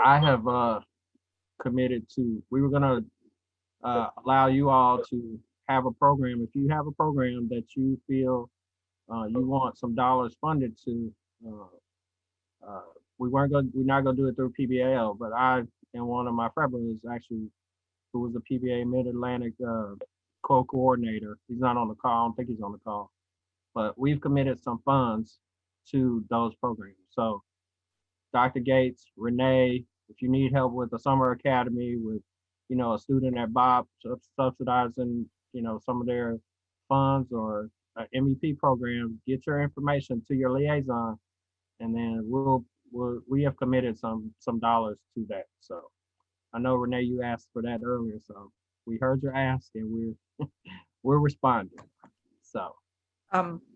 I have committed to, we were gonna allow you all to have a program. If you have a program that you feel you want some dollars funded to, we're not gonna do it through PBAO, but I and one of my friends actually, who was a PBA Mid-Atlantic co-coordinator. He's not on the call. I don't think he's on the call, but we've committed some funds to those programs. So Dr. Gates, Renee, if you need help with the summer academy, with, you know, a student at Bob subsidizing, you know, some of their funds or MEP program, get your information to your liaison, and then we have committed some dollars to that. So I know, Renee, you asked for that earlier, so we heard your ask and we're responding. So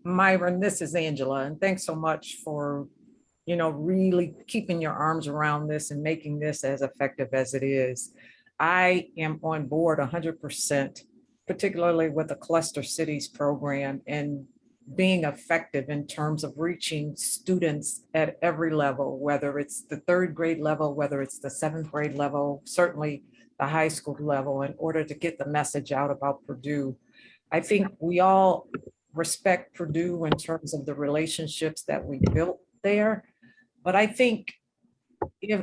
Myron, this is Angela, and thanks so much for, you know, really keeping your arms around this and making this as effective as it is. I am on board 100%, particularly with the Cluster Cities program and being effective in terms of reaching students at every level, whether it's the 3rd grade level, whether it's the 7th grade level, certainly the high school level, in order to get the message out about Purdue. I think we all respect Purdue in terms of the relationships that we built there. But I think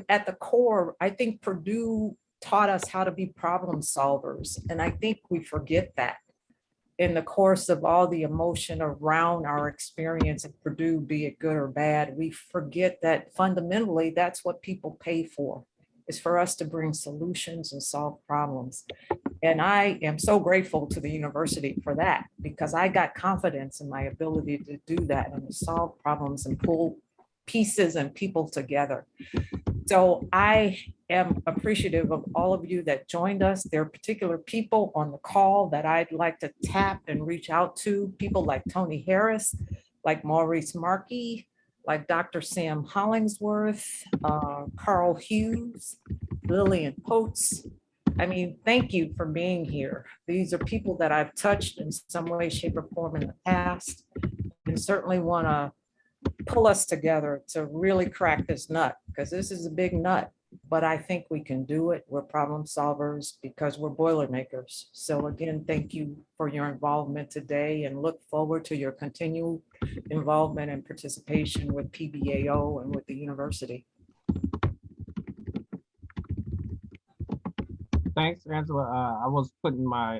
at the core, I think Purdue taught us how to be problem solvers. And I think we forget that in the course of all the emotion around our experience at Purdue, be it good or bad. We forget that fundamentally, that's what people pay for, is for us to bring solutions and solve problems. And I am so grateful to the university for that, because I got confidence in my ability to do that and to solve problems and pull pieces and people together. So I am appreciative of all of you that joined us. There are particular people on the call that I'd like to tap and reach out to, people like Tony Harris, like Maurice Markey, like Dr. Sam Hollingsworth, Carl Hughes, Lillian Potes. I mean, thank you for being here. These are people that I've touched in some way, shape, or form in the past, and certainly want to pull us together to really crack this nut, because this is a big nut, but I think we can do it. We're problem solvers because we're Boilermakers. So again, thank you for your involvement today, and look forward to your continued involvement and participation with PBAO and with the university. thanks, Angela. I was putting my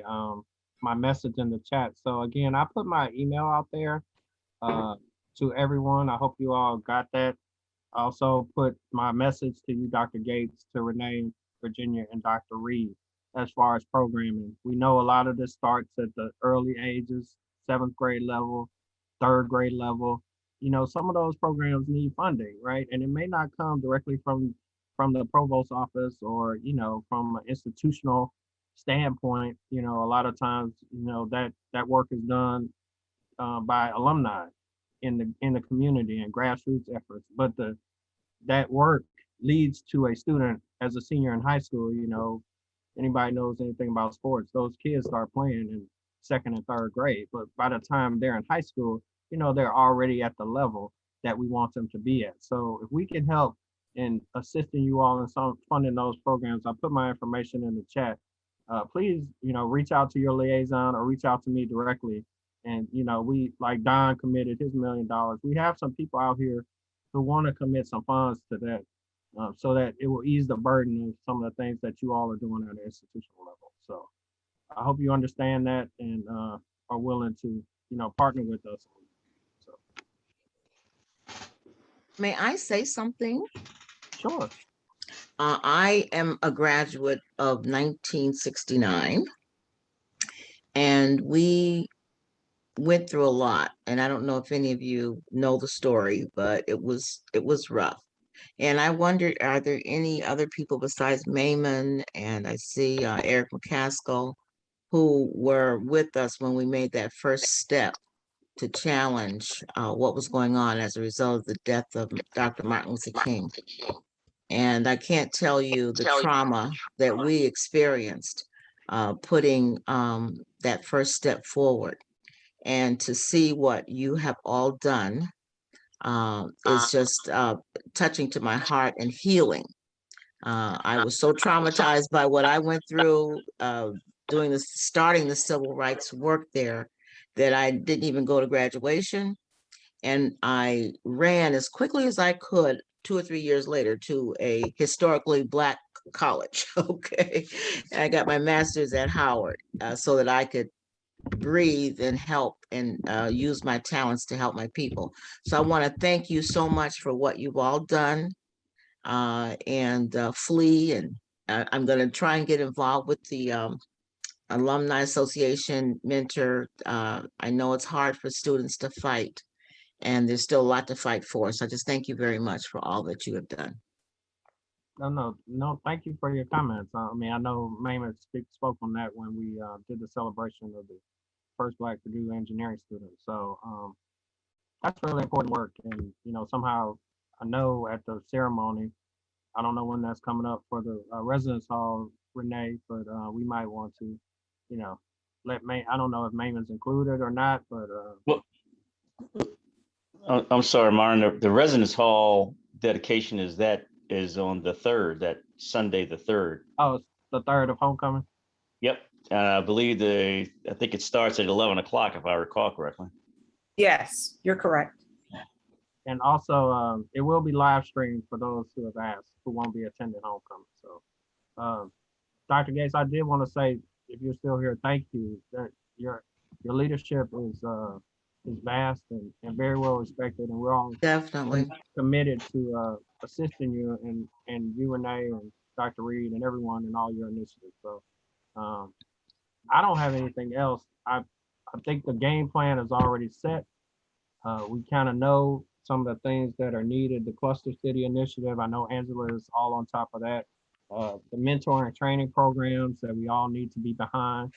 my message in the chat. So again, I put my email out there to everyone. I hope you all got that. I also put my message to you, Dr. Gates, to Renee, Virginia, and Dr. Reed, as far as programming. We know a lot of this starts at the early ages, 7th grade level, 3rd grade level. You know, some of those programs need funding, right? And it may not come directly from the provost office or, you know, from an institutional standpoint. You know, a lot of times, you know, that work is done by alumni in the community and grassroots efforts, but that work leads to a student as a senior in high school. You know, anybody knows anything about sports, those kids start playing in 2nd and 3rd grade, but by the time they're in high school, you know, they're already at the level that we want them to be at. So if we can help in assisting you all in some funding those programs, I put my information in the chat. Please, you know, reach out to your liaison or reach out to me directly. And, you know, we, like Don committed his $1 million. We have some people out here who want to commit some funds to that so that it will ease the burden of some of the things that you all are doing at an institutional level. So I hope you understand that and are willing to, you know, partner with us. So. May I say something? Sure. I am a graduate of 1969, and we went through a lot. And I don't know if any of you know the story, but it was rough. And I wondered, are there any other people besides Mayman and I see Eric McCaskill who were with us when we made that first step to challenge what was going on as a result of the death of Dr. Martin Luther King? And I can't tell you the trauma that we experienced putting that first step forward. And to see what you have all done is just touching to my heart and healing I was so traumatized by what I went through starting the civil rights work there that I didn't even go to graduation. And I ran as quickly as I could 2 or 3 years later to a historically Black college. Okay. I got my master's at Howard so that I could breathe and help and use my talents to help my people. So I want to thank you so much for what you've all done and Flea. And I'm going to try and get involved with the Alumni Association mentor. I know it's hard for students to fight, and there's still a lot to fight for. So I just thank you very much for all that you have done. No, thank you for your comments. I mean, I know Maymon spoke on that when we did the celebration of the first Black Purdue engineering student. So that's really important work. And, you know, somehow I know at the ceremony, I don't know when that's coming up for the residence hall, Renee, but we might want to, you know, I don't know if Maymon's included or not, but. Well, I'm sorry, Myron, the residence hall dedication is on the 3rd, that Sunday, the 3rd. Oh, it's the 3rd of homecoming? Yep. I believe I think it starts at 11 o'clock, if I recall correctly. Yes, you're correct. And also, it will be live streamed for those who have asked, who won't be attending homecoming. So, Dr. Gates, I did want to say, if you're still here, thank you. That your leadership is vast and very well respected, and we're all definitely committed to assisting you and you, Renee, and Dr. Reed, and everyone in all your initiatives. So, I don't have anything else. I think the game plan is already set. We kind of know some of the things that are needed. The Cluster City Initiative, I know Angela is all on top of that. The mentoring and training programs that we all need to be behind,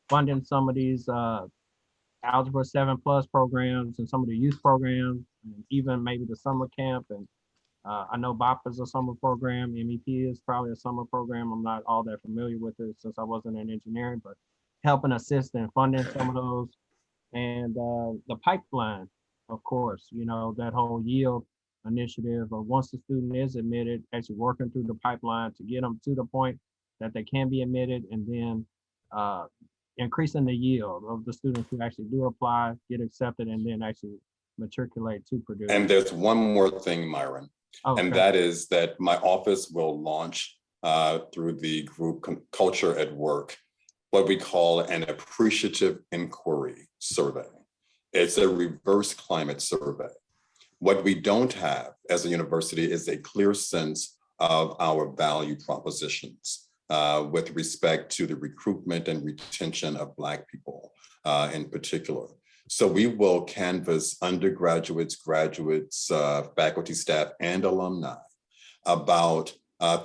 funding some of these Algebra 7+ programs and some of the youth programs, and even maybe the summer camp. And I know BOP is a summer program. MEP is probably a summer program. I'm not all that familiar with it since I wasn't in engineering, but helping assist in funding some of those. And the pipeline, of course, you know, that whole yield initiative of once the student is admitted, actually working through the pipeline to get them to the point that they can be admitted, and then increasing the yield of the students who actually do apply, get accepted, and then actually matriculate to Purdue. And there's one more thing, Myron, okay. And that is that my office will launch through the group Culture at Work, what we call an appreciative inquiry survey. It's a reverse climate survey. What we don't have as a university is a clear sense of our value propositions with respect to the recruitment and retention of Black people in particular. So we will canvass undergraduates, graduates, faculty, staff, and alumni about,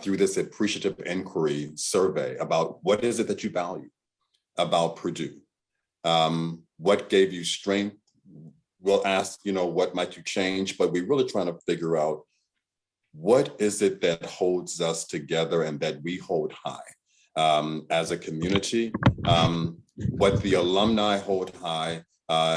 through this appreciative inquiry survey, about what is it that you value about Purdue? What gave you strength? We'll ask, you know, what might you change? But we're really trying to figure out what is it that holds us together and that we hold high as a community. What the alumni hold high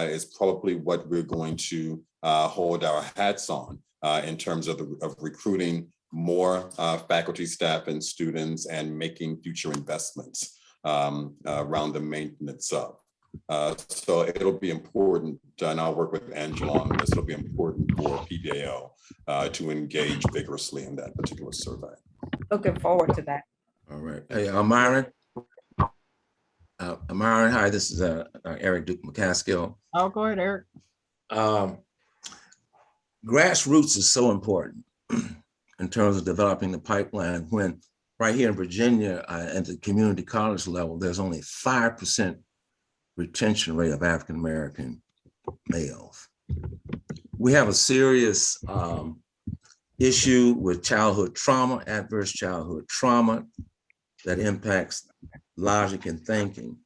is probably what we're going to hold our hats on in terms of recruiting more faculty, staff, and students, and making future investments around the maintenance of. So it'll be important, and I'll work with Angela on this, it'll be important for PBAO to engage vigorously in that particular survey. Looking forward to that. All right. Hey, Myron. Myron, hi, this is Eric Duke McCaskill. Oh, go ahead, Eric. Grassroots is so important in terms of developing the pipeline when right here in Virginia at the community college level, there's only 5% retention rate of African-American males. We have a serious issue with childhood trauma, adverse childhood trauma that impacts logic and thinking.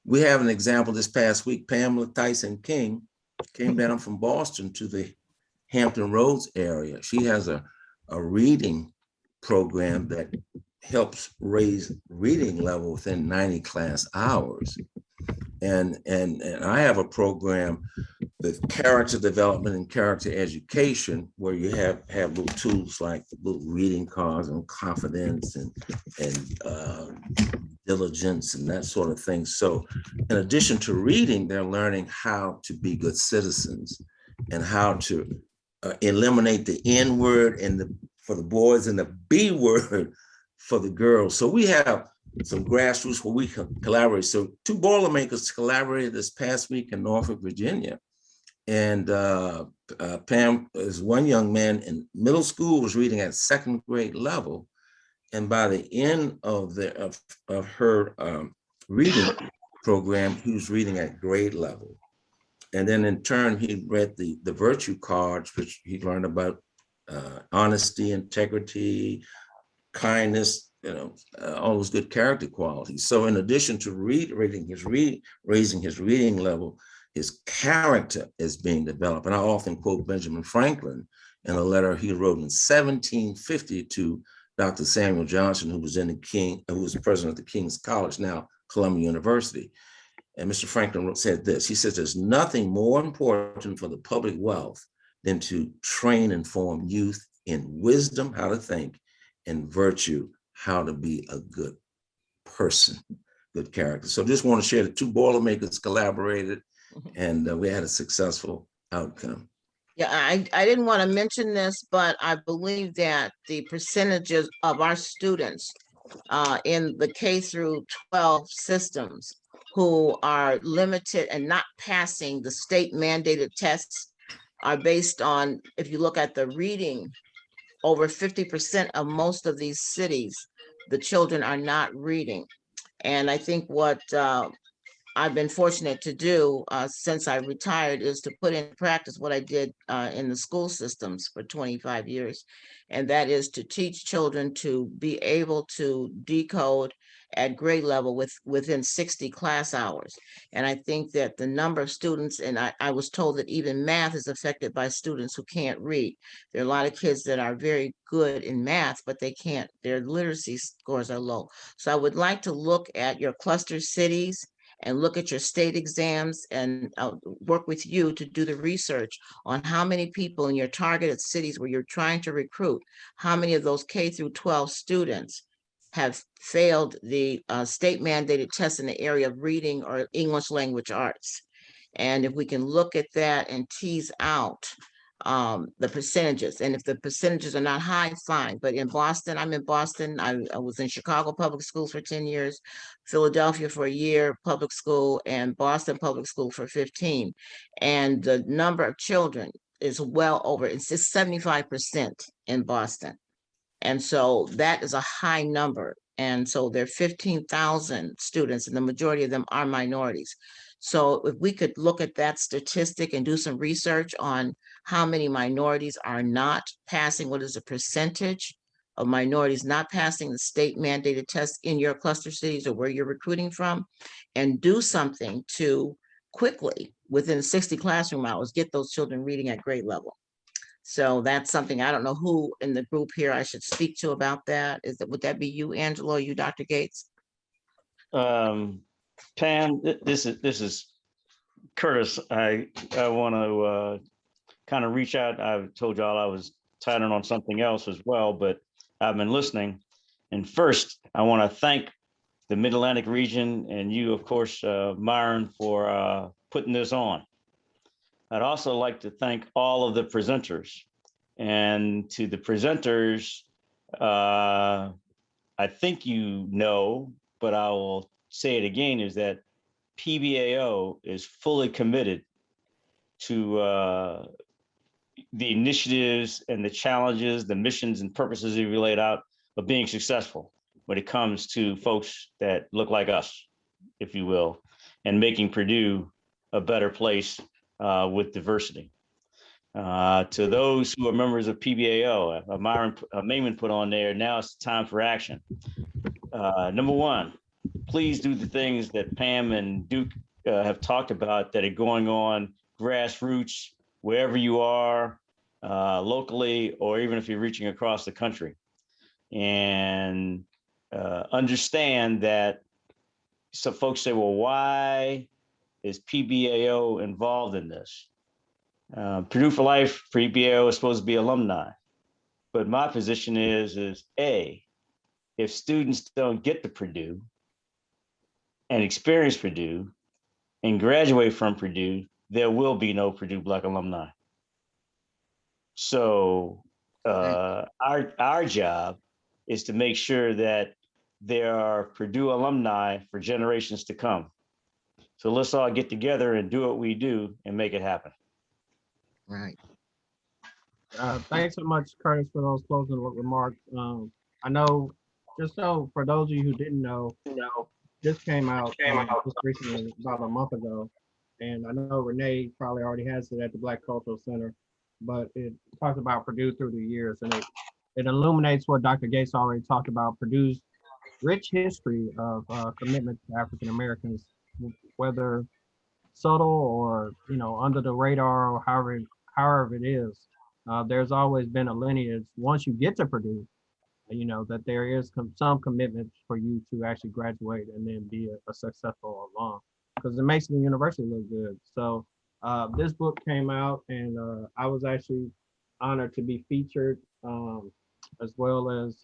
We have an example this past week. Pamela Tyson King came down from Boston to the Hampton Roads area. She has a reading program that helps raise reading level within 90 class hours. And I have a program the character development and character education, where you have little tools like little reading cards and confidence and diligence and that sort of thing. So in addition to reading, they're learning how to be good citizens and how to eliminate the N word for the boys and the B word for the girls. So we have some grassroots where we can collaborate. So 2 Boilermakers collaborated this past week in Norfolk, Virginia. And Pam is one young man in middle school, was reading at 2nd grade level. And by the end of her reading program, he was reading at grade level. And then in turn, he read the virtue cards, which he learned about honesty, integrity, kindness, all those good character qualities. So in addition to raising his reading level, his character is being developed. And I often quote Benjamin Franklin in a letter he wrote in 1750 to Dr. Samuel Johnson, who was president of the King's College, now Columbia University. And Mr. Franklin said this, he says, there's nothing more important for the public wealth than to train and form youth in wisdom, how to think, and virtue, how to be a good person, good character. So just want to share the 2 Boilermakers collaborated and we had a successful outcome. Yeah, I didn't want to mention this, but I believe that the percentages of our students in the K through 12 systems who are limited and not passing the state mandated tests are based on, if you look at the reading, over 50% of most of these cities, the children are not reading. And I think what I've been fortunate to do since I retired is to put in practice what I did in the school systems for 25 years. And that is to teach children to be able to decode at grade level within 60 class hours. And I think that the number of students, and I was told that even math is affected by students who can't read. There are a lot of kids that are very good in math, but they can't, their literacy scores are low. So I would like to look at your cluster cities and look at your state exams and work with you to do the research on how many people in your targeted cities where you're trying to recruit, how many of those K through 12 students have failed the state mandated tests in the area of reading or English language arts. And if we can look at that and tease out the percentages, and if the percentages are not high, fine. But in Boston, I'm in Boston. I was in Chicago public schools for 10 years, Philadelphia for a year, public school, and Boston public school for 15. And the number of children is well over, it's just 75% in Boston. And so that is a high number. And so there are 15,000 students, and the majority of them are minorities. So if we could look at that statistic and do some research on how many minorities are not passing, what is the percentage of minorities not passing the state mandated tests in your cluster cities or where you're recruiting from, and do something to quickly, within 60 classroom hours, get those children reading at grade level. So that's something, I don't know who in the group here I should speak to about that. Would that be you, Angela, or you, Dr. Gates? Pam, this is Curtis. I want to kind of reach out. I told y'all I was tighter on something else as well, but I've been listening. And first, I want to thank the Mid-Atlantic region and you, of course, Myron, for putting this on. I'd also like to thank all of the presenters. And to the presenters, I think you know, but I will say it again, is that PBAO is fully committed to the initiatives and the challenges, the missions and purposes that we laid out of being successful when it comes to folks that look like us, if you will, and making Purdue a better place with diversity. To those who are members of PBAO, Myron Mayman put on there, now it's time for action. Number one, please do the things that Pam and Duke have talked about that are going on grassroots, wherever you are, locally, or even if you're reaching across the country. And understand that some folks say, well, why is PBAO involved in this? Purdue for Life, PBAO is supposed to be alumni. But my position is A, if students don't get to Purdue and experience Purdue and graduate from Purdue, there will be no Purdue Black alumni. So our job is to make sure that there are Purdue alumni for generations to come. So let's all get together and do what we do and make it happen. Right. Thanks so much, Curtis, for those closing remarks. I know, just so for those of you who didn't know, this came out just recently, about a month ago. And I know Renee probably already has it at the Black Cultural Center, but it talks about Purdue through the years, and it illuminates what Dr. Gates already talked about, Purdue's rich history of commitment to African Americans, whether subtle or under the radar or however it is. There's always been a lineage once you get to Purdue, that there is some commitment for you to actually graduate and then be a successful alum, because it makes the university look good. So this book came out, and I was actually honored to be featured, as well as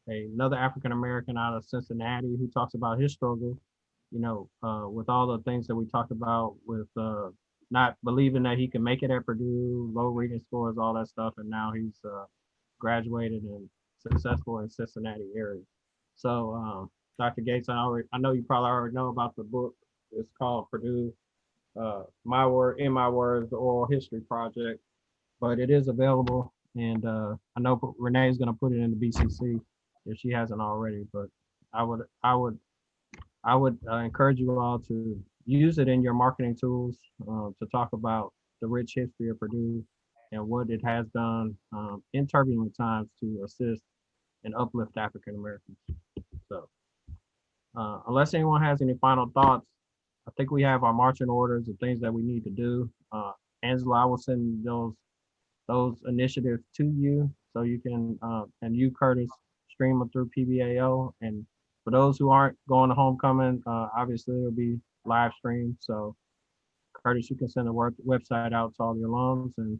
another African American out of Cincinnati who talks about his struggle, with all the things that we talked about with not believing that he can make it at Purdue, low reading scores, all that stuff, and now he's graduated and successful in Cincinnati area. So Dr. Gates, I know you probably already know about the book. It's called Purdue, in my words, the Oral History Project, but it is available. And I know Renee is going to put it in the BCC if she hasn't already, but I would encourage you all to use it in your marketing tools to talk about the rich history of Purdue and what it has done in turbulent times to assist and uplift African Americans. So unless anyone has any final thoughts, I think we have our marching orders and things that we need to do. Angela, I will send those initiatives to you so you can, and you, Curtis, stream them through PBAO. And for those who aren't going to homecoming, obviously it'll be live streamed. So Curtis, you can send the website out to all the alums. And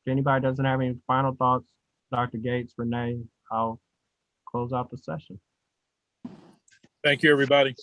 if anybody doesn't have any final thoughts, Dr. Gates, Renee, I'll close out the session. Thank you, everybody.